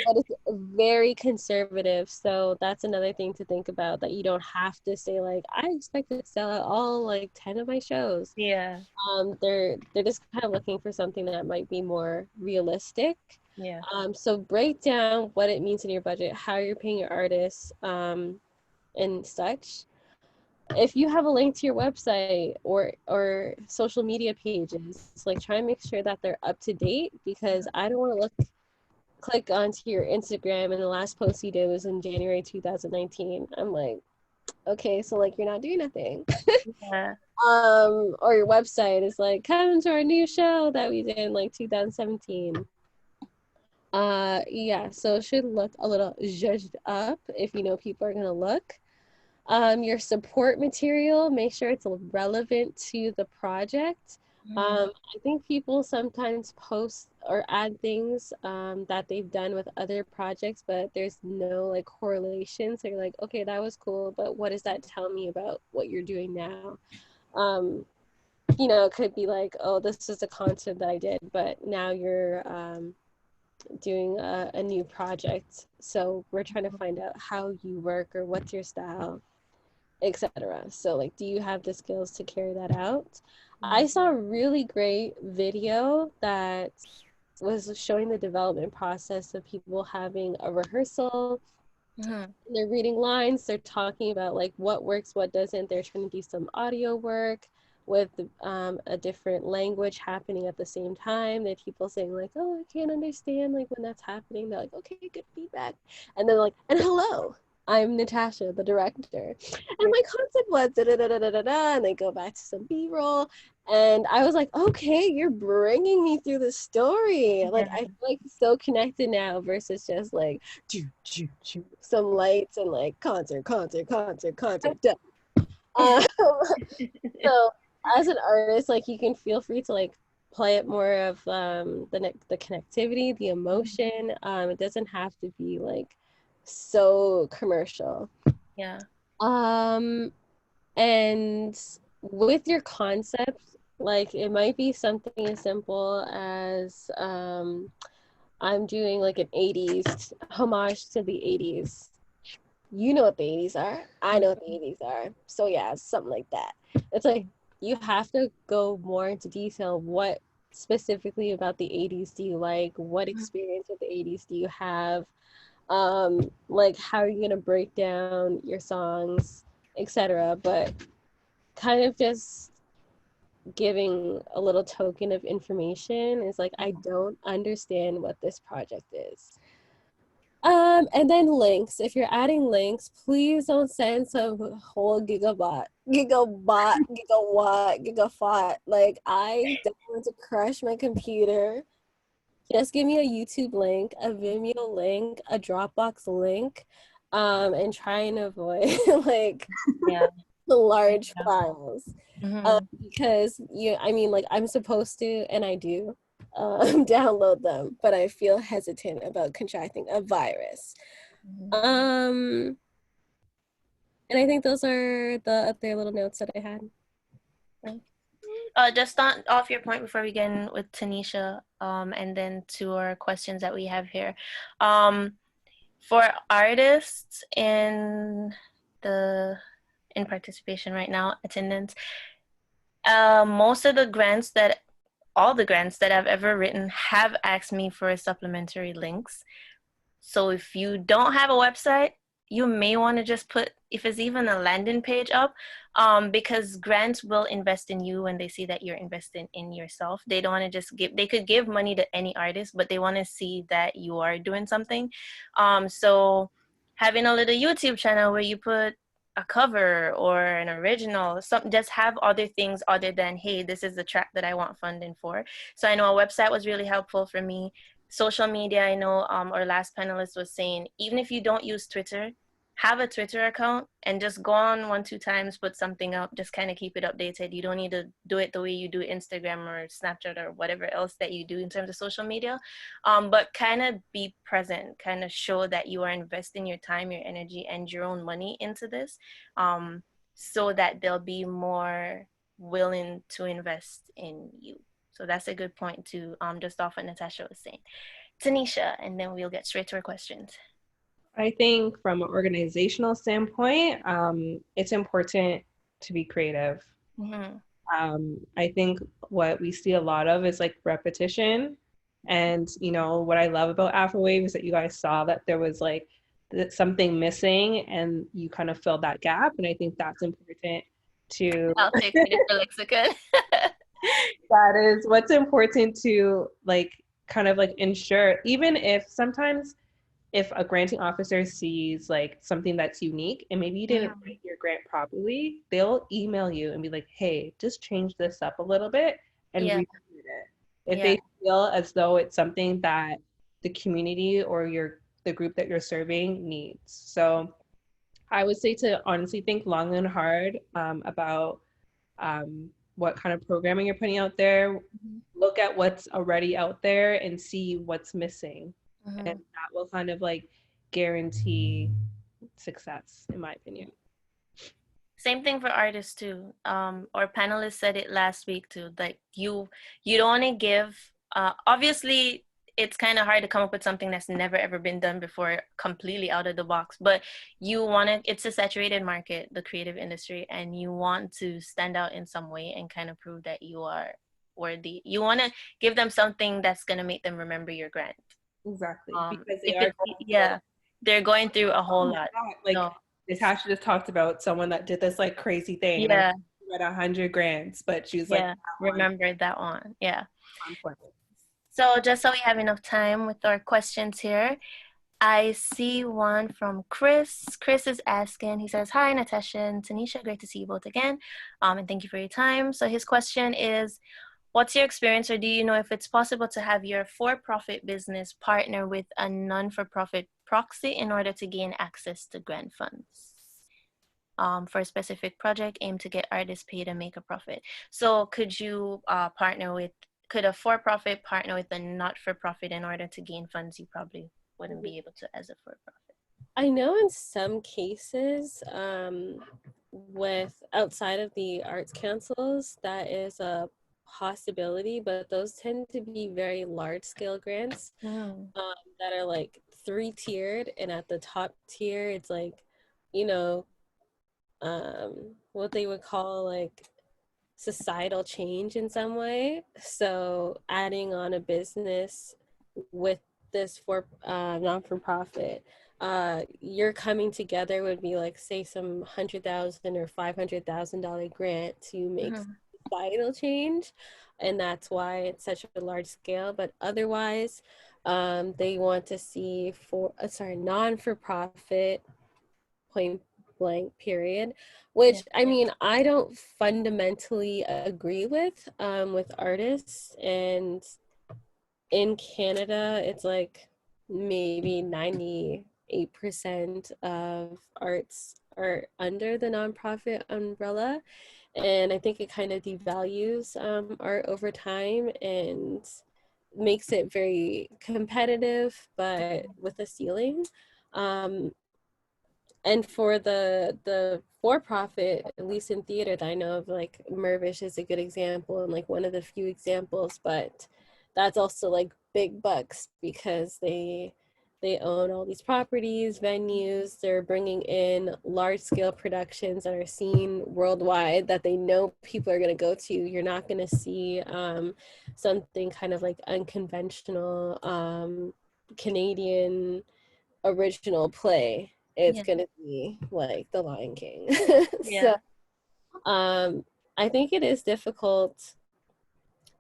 But it's very conservative. So that's another thing to think about, that you don't have to say like, I expect to sell out all like 10 of my shows. Yeah. They're just kind of looking for something that might be more realistic. Yeah. So break down what it means in your budget, how you're paying your artists, and such. if you have a link to your website or social media pages, like try and make sure that they're up to date, because I don't want to click onto your Instagram and the last post you did was in January 2019. I'm like, okay, so like you're not doing nothing. Yeah. Or your website is like, come to our new show that we did in like 2017. Yeah, so it should look a little zhuzhed up if you know people are gonna look. Your support material, make sure it's relevant to the project. I think people sometimes post or add things that they've done with other projects, but there's no like correlation. So you're like, okay, that was cool, but what does that tell me about what you're doing now? You know, it could be like, oh, this is a concert that I did, but now you're doing a new project. So we're trying to find out how you work or what's your style, etc. So like, do you have the skills to carry that out? I saw a really great video that was showing the development process of people having a rehearsal. They're reading lines, they're talking about like what works, what doesn't. They're trying to do some audio work with a different language happening at the same time. There are people saying like, oh, I can't understand like when that's happening. They're like, okay, good feedback. And then like, and hello, I'm Natasha, the director, and my concept was da da da da da da, and they go back to some B-roll, and I was like, okay, you're bringing me through the story. Like I feel like so connected now versus just like some lights and like concert. So as an artist, like you can feel free to like play it more of the connectivity, the emotion. It doesn't have to be like so commercial. Yeah. And with your concept, like it might be something as simple as I'm doing like an 80s homage to the 80s. You know what the 80s are. I know what the 80s are. So yeah, something like that. It's like you have to go more into detail. What specifically about the 80s do you like? What experience with the 80s do you have? Like how are you gonna break down your songs, etc. But kind of just giving a little token of information is like, I don't understand what this project is. And then links. If you're adding links, please don't send some whole gigawatt, gigafont. Like I don't want to crush my computer. Just give me a YouTube link, a Vimeo link, a Dropbox link, and try and avoid like the large files. Because I mean, like I'm supposed to, and I do, download them, but I feel hesitant about contracting a virus. And I think those are the other little notes that I had. Just on off your point before we get in with Tinesha, and then to our questions that we have here. For artists in participation right now, attendance, most of the grants that all the grants that I've ever written have asked me for supplementary links. So if you don't have a website, you may want to just put, if it's even a landing page up, because grants will invest in you when they see that you're investing in yourself. They don't want to just they could give money to any artist, but they want to see that you are doing something. So having a little YouTube channel where you put a cover or an original, just have other things other than, hey, this is the track that I want funding for. So I know a website was really helpful for me. Social media, I know our last panelist was saying, even if you don't use Twitter, have a Twitter account and just go on 1-2 times, put something up, just kind of keep it updated. You don't need to do it the way you do Instagram or Snapchat or whatever else that you do in terms of social media, but kind of be present, kind of show that you are investing your time, your energy, and your own money into this, so that they'll be more willing to invest in you. So that's a good point to just off what Natasha was saying. Tinesha, and then we'll get straight to our questions. I think from an organizational standpoint, it's important to be creative. I think what we see a lot of is like repetition. And, you know, what I love about Afrowave is that you guys saw that there was like something missing and you kind of fill that gap. And I think that's important to I'll take credit for lexicon. that is what's important to like kind of like ensure, even if sometimes if a granting officer sees like something that's unique and maybe you didn't write your grant properly, they'll email you and be like, hey, just change this up a little bit and Yeah. resubmit it. If they feel as though it's something that the community or the group that you're serving needs. So I would say to honestly think long and hard about what kind of programming you're putting out there. Look at what's already out there and see what's missing. And that will kind of like guarantee success, in my opinion. Same thing for artists too. Our panelists said it last week too. Like you don't want to give. Obviously, it's kind of hard to come up with something that's never ever been done before, completely out of the box. But you want to. It's a saturated market, the creative industry, and you want to stand out in some way and kind of prove that you are worthy. You want to give them something that's gonna make them remember your grant. Exactly, because they If are it's they're going through a whole lot. like So, Natasha just talked about someone that did this like crazy thing. And yeah. read 100 grants, but she was like, remember that one. Yeah. on point. So just so we have enough time with our questions here, I see one from Chris. Chris is asking, he says, hi, Natasha and Tanisha, great to see you both again. And thank you for your time. So his question is, what's your experience, or do you know if it's possible to have your for-profit business partner with a non-for-profit proxy in order to gain access to grant funds? For a specific project, aim to get artists paid and make a profit. So could you could a for-profit partner with a not-for-profit in order to gain funds you probably wouldn't be able to as a for-profit? I know in some cases, with outside of the arts councils, that is a possibility, but those tend to be very large scale grants that are like 3-tiered, and at the top tier, it's like, you know, what they would call like societal change in some way. So adding on a business with this for non-for-profit, you're coming together would be like, say, some $100,000 or $500,000 grant to make societal change, and that's why it's such a large scale. But otherwise, they want to see non-for-profit, point blank, period, which I mean, I don't fundamentally agree with artists. And in Canada, it's like maybe 98% of arts are under the nonprofit umbrella, and I think it kind of devalues art over time and makes it very competitive, but with a ceiling. And for the for-profit, at least in theater that I know of, like Mervish is a good example and like one of the few examples, but that's also like big bucks because they own all these properties, venues, they're bringing in large-scale productions that are seen worldwide that they know people are going to go to. You're not going to see something kind of like unconventional Canadian original play. It's gonna be like The Lion King. So I think it is difficult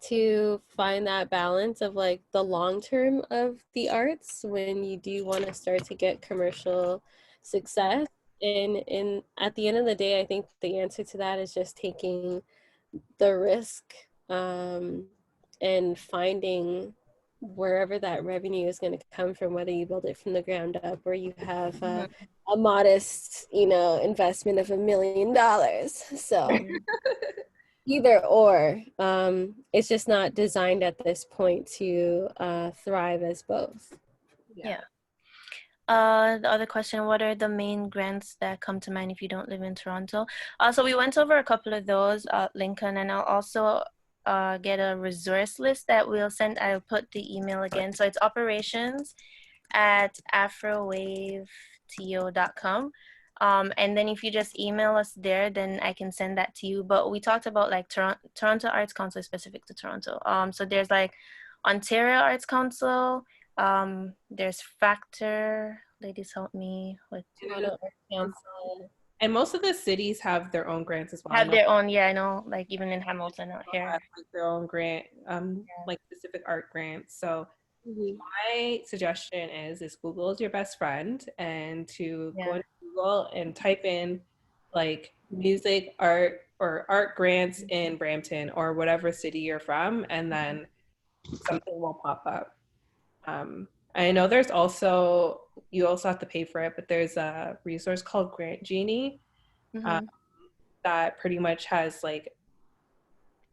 to find that balance of like the long term of the arts when you do want to start to get commercial success. And at the end of the day, I think the answer to that is just taking the risk and finding wherever that revenue is going to come from, whether you build it from the ground up or you have a modest, investment of $1 million. So either or, it's just not designed at this point to thrive as both. The other question, what are the main grants that come to mind if you don't live in Toronto? So we went over a couple of those, Lincoln, and I'll also get a resource list that we'll send. I'll put the email again. So it's operations@AfrowaveTO.com. And then if you just email us there, then I can send that to you. But we talked about like Toronto Arts Council is specific to Toronto. So there's like Ontario Arts Council, there's Factor, ladies help me with Toronto Art Council. And most of the cities have their own grants as well. I have know their own, yeah, I know, like even in Hamilton out people here. have like their own grant, like specific art grants. So my suggestion is Google is your best friend, and to go into Google and type in like music, art, or art grants in Brampton or whatever city you're from, and then something will pop up. I know there's also, you also have to pay for it, but there's a resource called Grant Genie that pretty much has like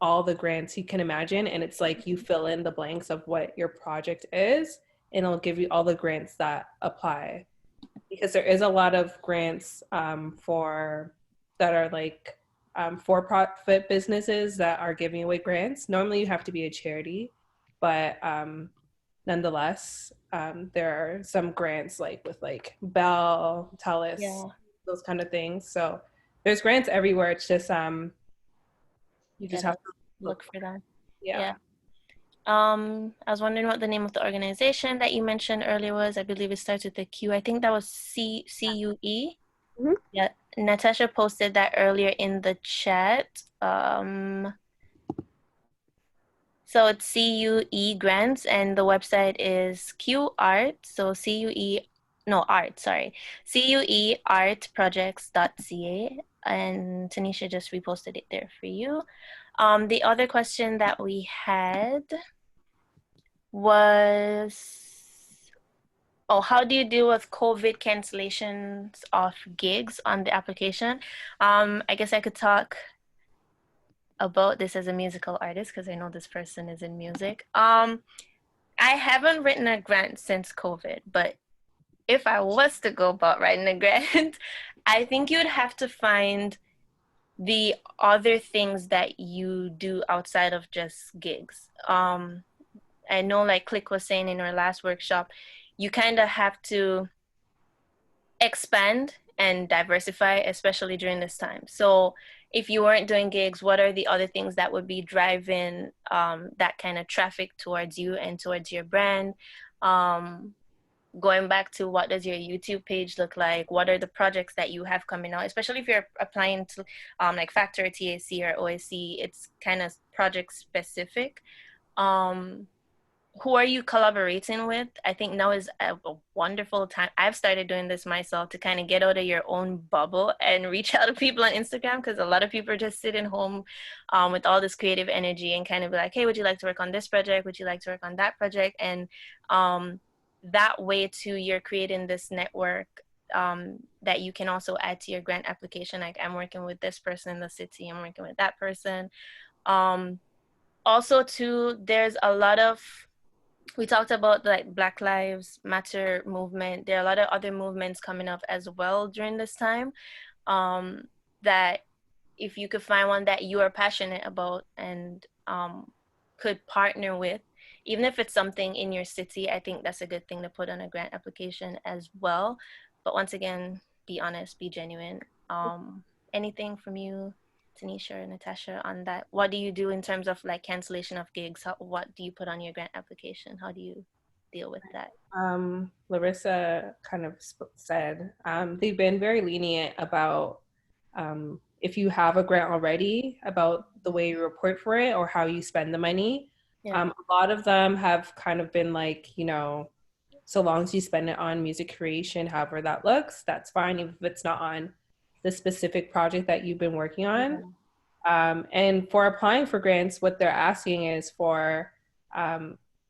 all the grants you can imagine, and it's like you fill in the blanks of what your project is, and it'll give you all the grants that apply, because there is a lot of grants for that are like for-profit businesses that are giving away grants. Normally you have to be a charity, but nonetheless there are some grants like with like Bell, Telus, those kind of things. So there's grants everywhere. It's just you just have to look for them. Yeah. I was wondering what the name of the organization that you mentioned earlier was. I believe it starts with a Q. I think that was CUE. Yeah, Natasha posted that earlier in the chat. So it's CUE grants, and the website is Q Art. So CUEartprojects.ca, and Tanisha just reposted it there for you. The other question that we had was, how do you deal with COVID cancellations of gigs on the application? I guess I could talk about this as a musical artist because I know this person is in music. I haven't written a grant since COVID, but if I was to go about writing a grant, I think you'd have to find the other things that you do outside of just gigs. I know, like Click was saying in our last workshop, you kind of have to expand and diversify, especially during this time. So if you weren't doing gigs, what are the other things that would be driving that kind of traffic towards you and towards your brand? Going back to, what does your YouTube page look like? What are the projects that you have coming out? Especially if you're applying to like Factor, TAC, or OSC, it's kind of project specific. Who are you collaborating with? I think now is a wonderful time. I've started doing this myself to kind of get out of your own bubble and reach out to people on Instagram, because a lot of people are just sitting home with all this creative energy and kind of be like, hey, would you like to work on this project? Would you like to work on that project? And that way too, you're creating this network that you can also add to your grant application. Like, I'm working with this person in the city, I'm working with that person. Also too, there's a lot of, we talked about like Black Lives Matter movement. There are a lot of other movements coming up as well during this time, that if you could find one that you are passionate about and could partner with, even if it's something in your city, I think that's a good thing to put on a grant application as well. But once again, be honest, be genuine. Anything from you, Tanisha or Natasha, on that? What do you do in terms of like cancellation of gigs? What do you put on your grant application? How do you deal with that? Larissa kind of said they've been very lenient about if you have a grant already, about the way you report for it or how you spend the money. A lot of them have kind of been like, you know, so long as you spend it on music creation, however that looks, that's fine, even if it's not on the specific project that you've been working on. And for applying for grants, what they're asking is for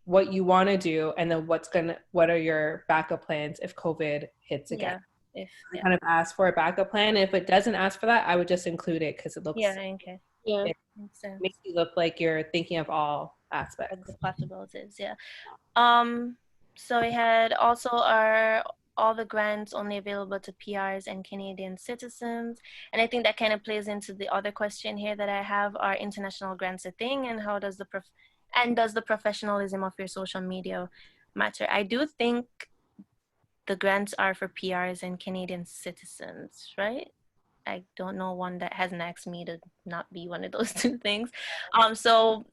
what you want to do, and then what are your backup plans if COVID hits again. If kind of ask for a backup plan. If it doesn't ask for that, I would just include it, because it looks it makes you look like you're thinking of all aspects of the possibilities. So I had also all the grants only available to PRs and Canadian citizens. And I think that kind of plays into the other question here that I have: are international grants a thing, and how does does the professionalism of your social media matter? I do think the grants are for PRs and Canadian citizens, right? I don't know one that hasn't asked me to not be one of those two things. So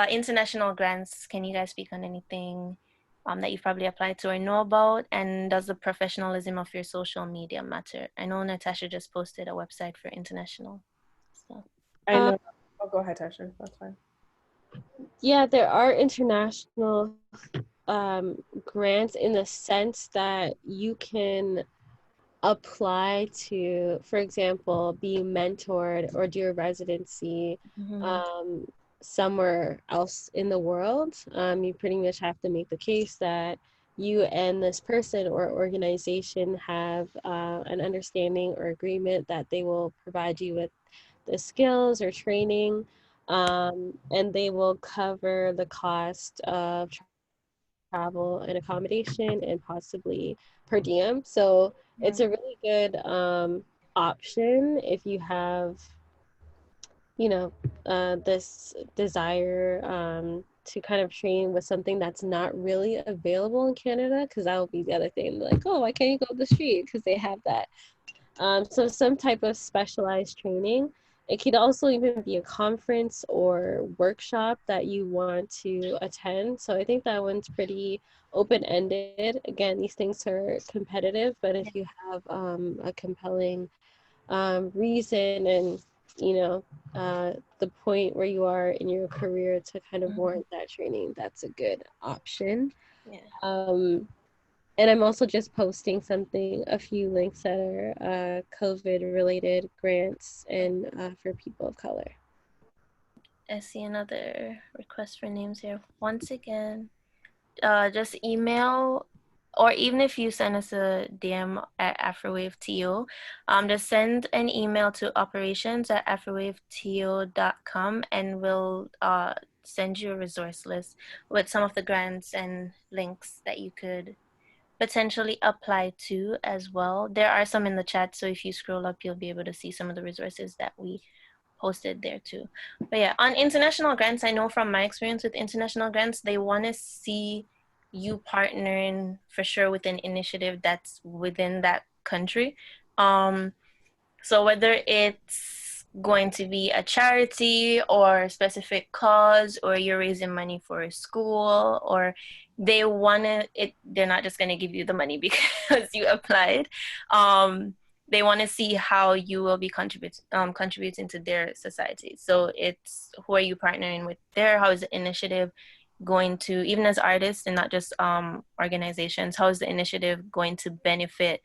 international grants, can you guys speak on anything that you've probably applied to or know about? And does the professionalism of your social media matter? I know Natasha just posted a website for international. So I know. Oh, go ahead, Tasha. That's fine. Yeah, there are international grants in the sense that you can apply to, for example, be mentored or do a residency somewhere else in the world. You pretty much have to make the case that you and this person or organization have an understanding or agreement that they will provide you with the skills or training, and they will cover the cost of travel and accommodation and possibly per diem. So it's a really good option if you have, you know, this desire to kind of train with something that's not really available in Canada, because that would be the other thing. Like, oh, why can't you go up the street? Because they have that. So some type of specialized training. It could also even be a conference or workshop that you want to attend. So I think that one's pretty open-ended. Again, these things are competitive, but if you have a compelling reason and, you know, the point where you are in your career to kind of warrant that training, that's a good option. And I'm also just posting a few links that are COVID-related grants and for people of color. I see another request for names here. Once again, just email, or even if you send us a DM at AfrowaveTO, just send an email to operations@afrowaveto.com, and we'll send you a resource list with some of the grants and links that you could potentially apply to as well. There are some in the chat, so if you scroll up, you'll be able to see some of the resources that we posted there too. But yeah, on international grants, I know from my experience with international grants, they want to see you partnering for sure with an initiative that's within that country. So whether it's going to be a charity or a specific cause, or you're raising money for a school, or they want to, they're not just going to give you the money because you applied. They want to see how you will be contributing to their society. So it's, who are you partnering with there? How is the initiative going to, even as artists and not just organizations, how is the initiative going to benefit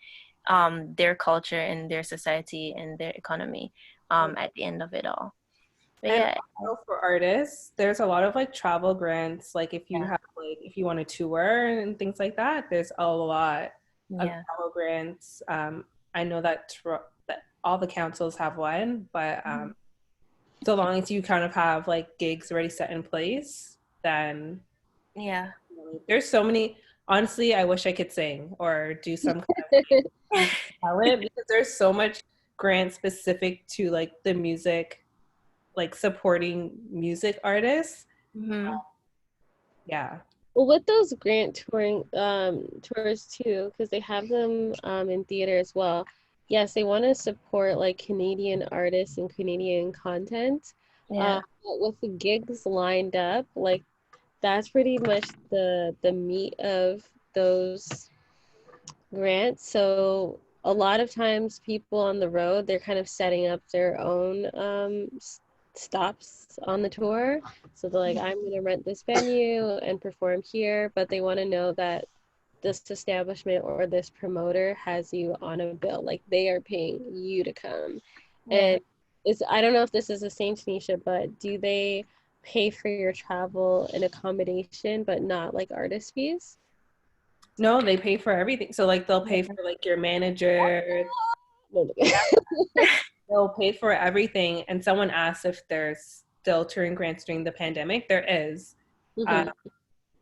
their culture and their society and their economy at the end of it all? But And yeah. also for artists, there's a lot of like travel grants. Like if you Yeah. have like if you want to tour and things like that, there's a lot of Yeah. travel grants. I know that that all the councils have one, but so long as you kind of have like gigs already set in place, then Yeah. there's so many. Honestly, I wish I could sing or do some kind of talent, because there's so much grant specific to like the music, like supporting music artists. Yeah. Well, with those grant touring tours too, because they have them in theater as well. Yes, they want to support like Canadian artists and Canadian content. Yeah. But with the gigs lined up, like that's pretty much the meat of those grants. So a lot of times people on the road, they're kind of setting up their own stops on the tour. So they're like, I'm going to rent this venue and perform here, but they want to know that this establishment or this promoter has you on a bill. Like they are paying you to come. Yeah. And I don't know if this is the same, Tanisha, but do they pay for your travel and accommodation, but not like artist fees? No, they pay for everything. So like they'll pay for like your manager. Yeah, they'll pay for everything. And someone asked if there's still touring grants during the pandemic. There is. Mm-hmm.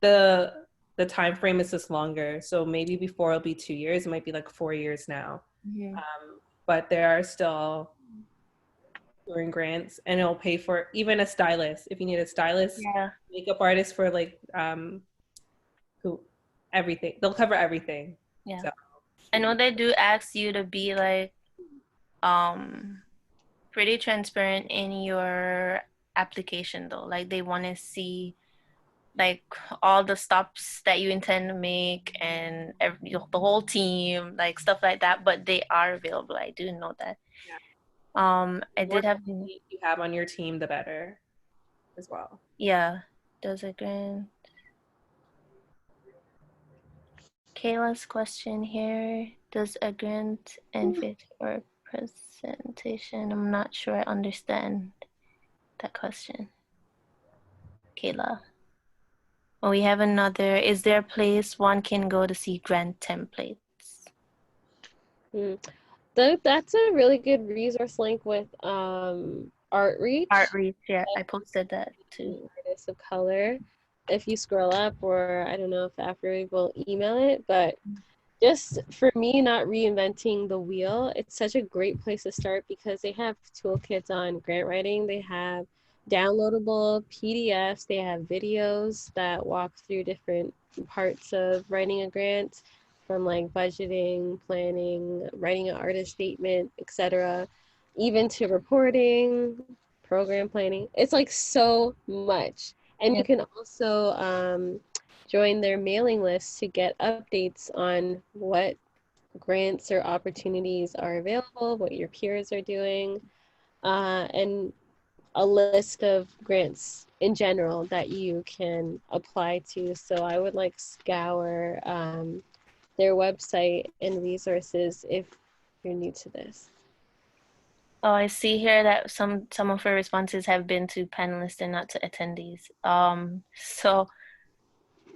The the time frame is just longer. So maybe before it'll be 2 years, it might be like 4 years now. But there are still touring grants, and it'll pay for even a stylist. If you need a stylist, Yeah. makeup artist for like who everything. They'll cover everything. Yeah. So I know they do ask you to be like pretty transparent in your application though. Like they want to see like all the stops that you intend to make and the whole team, like stuff like that, but they are available. I do know that. Yeah. I The more did have, you have on your team, the better as well. yeah, does a grant. Kayla's question here, does a grant invite or presentation? I'm not sure I understand that question. Kayla. Oh, we have another, is there a place one can go to see grant templates? That's a really good resource link with Artreach. Outreach, yeah, I posted that too. Artists of color. If you scroll up, or I don't know if Afrowave will email it, but just for me, not reinventing the wheel, it's such a great place to start because they have toolkits on grant writing. They have downloadable PDFs. They have videos that walk through different parts of writing a grant, from like budgeting, planning, writing an artist statement, etc., even to reporting, program planning. It's like so much. And you Yep. can also join their mailing list to get updates on what grants or opportunities are available, what your peers are doing, and a list of grants in general that you can apply to. So I would like scour their website and resources if you're new to this. Oh, I see here that some of her responses have been to panelists and not to attendees. So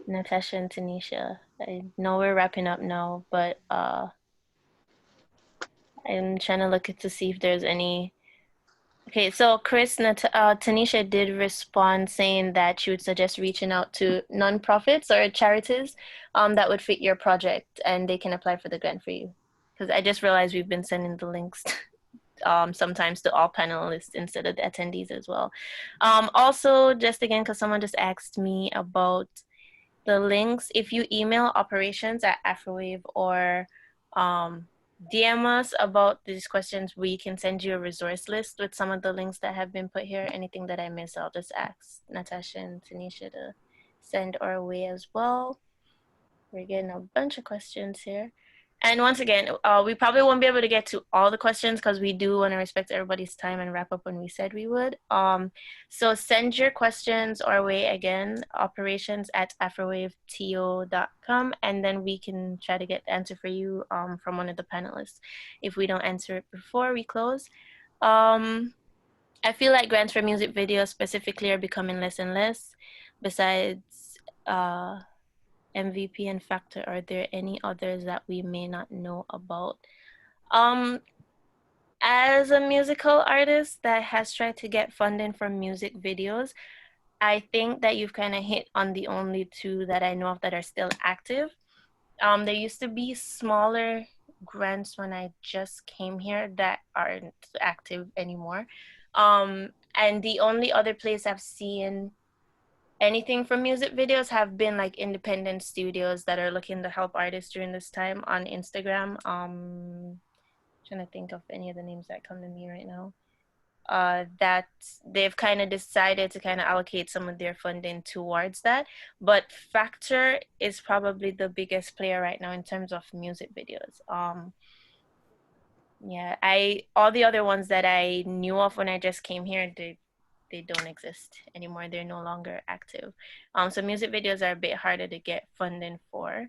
Natasha and Tanisha, I know we're wrapping up now, but I'm trying to look to see if there's any. Okay, so Tanisha did respond saying that she would suggest reaching out to nonprofits or charities that would fit your project and they can apply for the grant for you. Because I just realized we've been sending the links sometimes to all panelists instead of the attendees as well. Also, just again, because someone just asked me about the links, if you email operations at Afrowave or DM us about these questions, we can send you a resource list with some of the links that have been put here. Anything that I miss, I'll just ask Natasha and Tanisha to send our way as well. We're getting a bunch of questions here. And once again, we probably won't be able to get to all the questions because we do want to respect everybody's time and wrap up when we said we would. So send your questions our way again, operations@afrowaveto.com, and then we can try to get the answer for you from one of the panelists if we don't answer it before we close. I feel like grants for music videos specifically are becoming less and less. Besides MVP and Factor, are there any others that we may not know about? Um, as a musical artist that has tried to get funding from music videos, I think that you've kind of hit on the only two that I know of that are still active. There used to be smaller grants when I just came here that aren't active anymore. And the only other place I've seen anything from music videos have been like independent studios that are looking to help artists during this time on Instagram. Trying to think of any of the names that come to me right now. That they've kind of decided to kind of allocate some of their funding towards that. But Factor is probably the biggest player right now in terms of music videos. Yeah, all the other ones that I knew of when I just came here, they don't exist anymore. They're no longer active. So music videos are a bit harder to get funding for.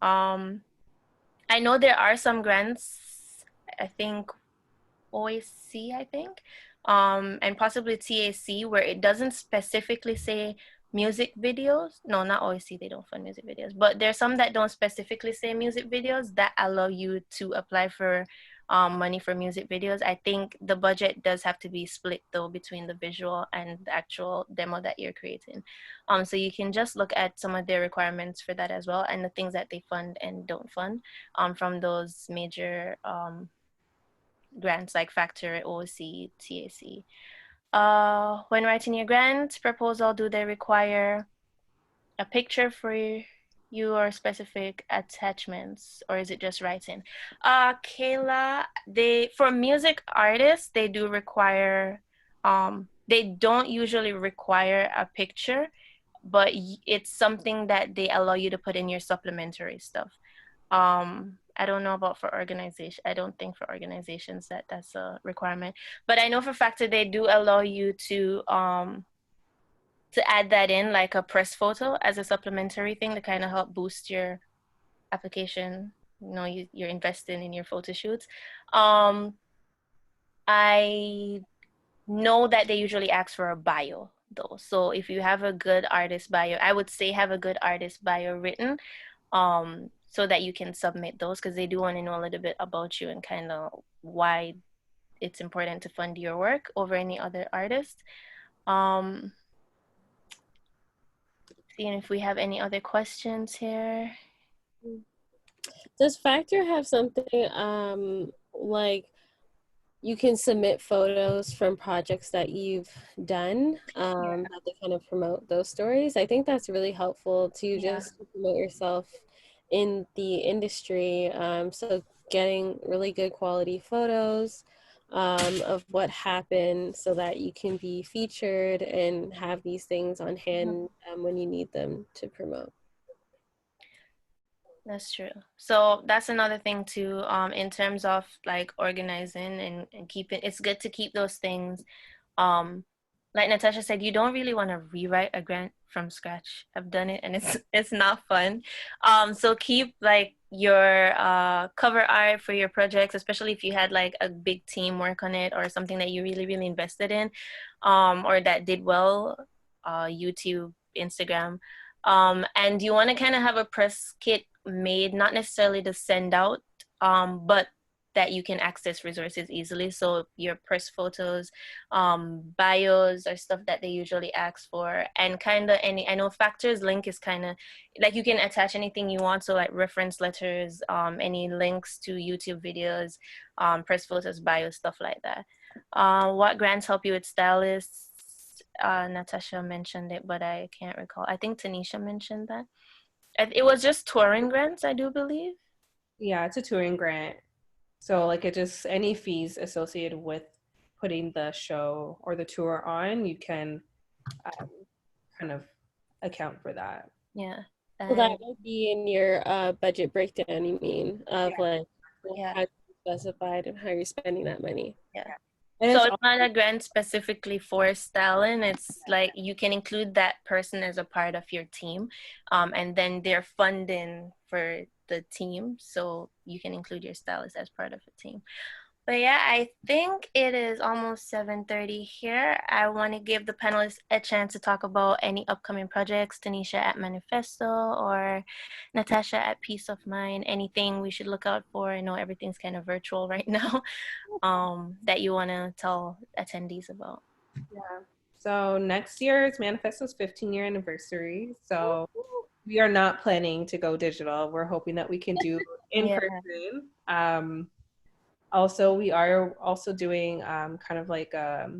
I know there are some grants, I think OAC, I think, and possibly TAC, where it doesn't specifically say music videos. No, not OAC, they don't fund music videos, but there's some that don't specifically say music videos that allow you to apply for money for music videos. I think the budget does have to be split though between the visual and the actual demo that you're creating. So you can just look at some of their requirements for that as well and the things that they fund and don't fund from those major grants like Factor, OC, TAC. When writing your grant proposal, do they require a picture for you or specific attachments, or is it just writing? Kayla, for music artists, they do require, they don't usually require a picture but it's something that they allow you to put in your supplementary stuff. I don't know about for organization. I don't think for organizations that that's a requirement, but I know for a fact that they do allow you to add that in, like a press photo as a supplementary thing to kind of help boost your application. You know, you're investing in your photo shoots. I know that they usually ask for a bio though. So if you have a good artist bio, I would say have a good artist bio written, so that you can submit those, because they do want to know a little bit about you and kind of why it's important to fund your work over any other artist. Um, Seeing if we have any other questions here. Does Factor have something like you can submit photos from projects that you've done, Yeah. that they kind of promote those stories? I think that's really helpful to Yeah. just promote yourself in the industry. So getting really good quality photos of what happened so that you can be featured and have these things on hand when you need them to promote. That's true. So that's another thing too, in terms of like organizing and keeping, it's good to keep those things. Like Natasha said, you don't really want to rewrite a grant from scratch. I've done it and it's not fun. So keep like your cover art for your projects, especially if you had like a big team work on it or something that you really, really invested in, or that did well, YouTube, Instagram. And you want to kind of have a press kit made, not necessarily to send out, but that you can access resources easily. So your press photos, bios are stuff that they usually ask for, and kind of any, I know Factor's link is kind of like you can attach anything you want. So like reference letters, any links to YouTube videos, press photos, bios, stuff like that. What grants help you with stylists? Natasha mentioned it, but I can't recall. I think Tanisha mentioned that. It was just touring grants, I do believe. Yeah, it's a touring grant. So like it just any fees associated with putting the show or the tour on, you can um, kind of account for that. Yeah. So that And would be in your budget breakdown, you mean, of Yeah, like yeah, how you specified and how you're spending that money. yeah. yeah. And So it's it's not a grant specifically for styling. It's like you can include that person as a part of your team, and then they're funding for the team. So you can include your stylist as part of the team. But yeah, I think it is almost 7:30 here. I want to give the panelists a chance to talk about any upcoming projects, Tanisha at Manifesto or Natasha at Peace of Mind, anything we should look out for. I know everything's kind of virtual right now, that you want to tell attendees about. yeah. So next year is Manifesto's 15-year anniversary. So we are not planning to go digital. We're hoping that we can do in Yeah. person. Also, we are also doing kind of like a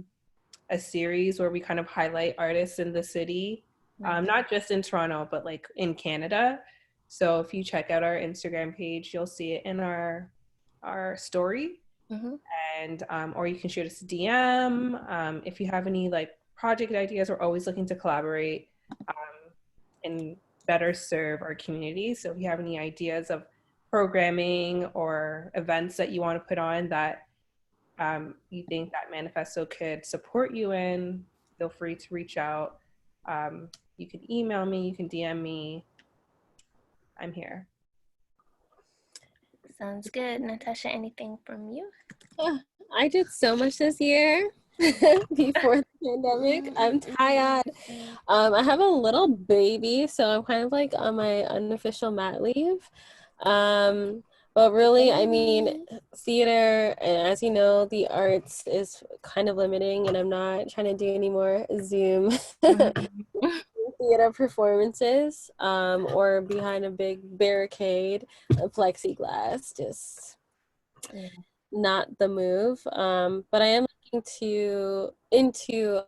series where we kind of highlight artists in the city, Nice. not just in Toronto, but like in Canada. So if you check out our Instagram page, you'll see it in our story, Mm-hmm. and or you can shoot us a DM. If you have any like project ideas, we're always looking to collaborate and better serve our community. So if you have any ideas of programming or events that you want to put on that you think that Manifesto could support you in, feel free to reach out. You can email me, you can DM me. I'm here. Sounds good. Natasha, anything from you? I did so much this year before the pandemic. I'm tired. I have a little baby, so I'm kind of like on my unofficial mat leave. Um, but really, I mean, theater, and as you know, the arts is kind of limiting, and I'm not trying to do any more Zoom Mhm. theater performances, or behind a big barricade of plexiglass. Just Yeah. not the move. But I am looking into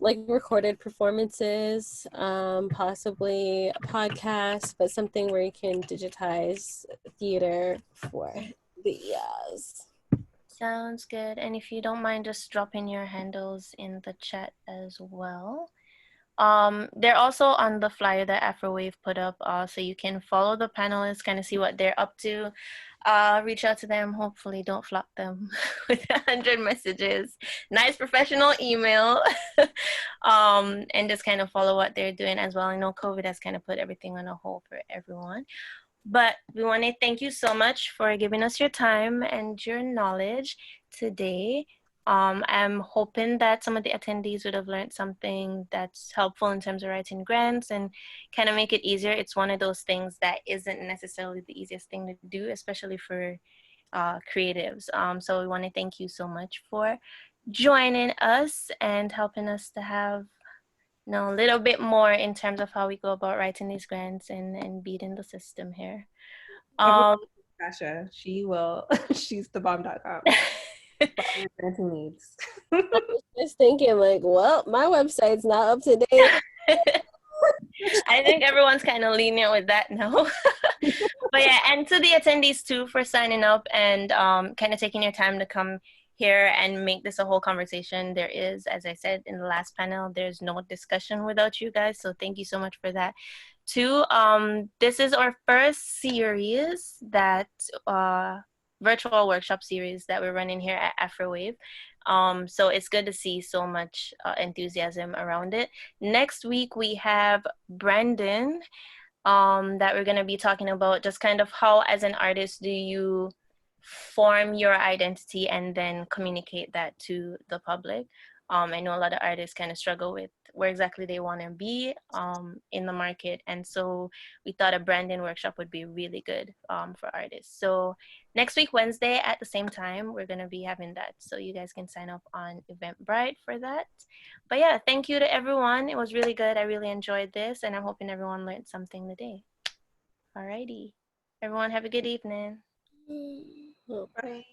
like recorded performances, possibly a podcast, but something where you can digitize theater for the years. Sounds good. And if you don't mind just dropping your handles in the chat as well. They're also on the flyer that Afrowave put up, so you can follow the panelists, kind of see what they're up to. Reach out to them. Hopefully, don't flop them with 100 messages. Nice professional email, and just kind of follow what they're doing as well. I know COVID has kind of put everything on a hold for everyone, but we want to thank you so much for giving us your time and your knowledge today. I'm hoping that some of the attendees would have learned something that's helpful in terms of writing grants and kind of make it easier. It's one of those things that isn't necessarily the easiest thing to do, especially for creatives. So we want to thank you so much for joining us and helping us to have a little bit more in terms of how we go about writing these grants and beating the system here. Everyone, Um, Tasha, she will, she's the bomb.com. For all your granting needs. I was just thinking, like, well, my website's not up to date. I think everyone's kind of lenient with that now. But yeah, and to the attendees too for signing up and kind of taking your time to come here and make this a whole conversation. There is, as I said in the last panel, there's no discussion without you guys. So thank you so much for that. Two, this is our first series that virtual workshop series that we're running here at Afrowave. So it's good to see so much enthusiasm around it. Next week we have Brandon that we're going to be talking about just kind of how as an artist do you form your identity and then communicate that to the public. I know a lot of artists kind of struggle with where exactly they want to be in the market. And so we thought a branding workshop would be really good for artists. So next week, Wednesday at the same time, we're going to be having that. So you guys can sign up on Eventbrite for that. But yeah, thank you to everyone. It was really good. I really enjoyed this and I'm hoping everyone learned something today. Alrighty. Everyone have a good evening. Oh. Bye.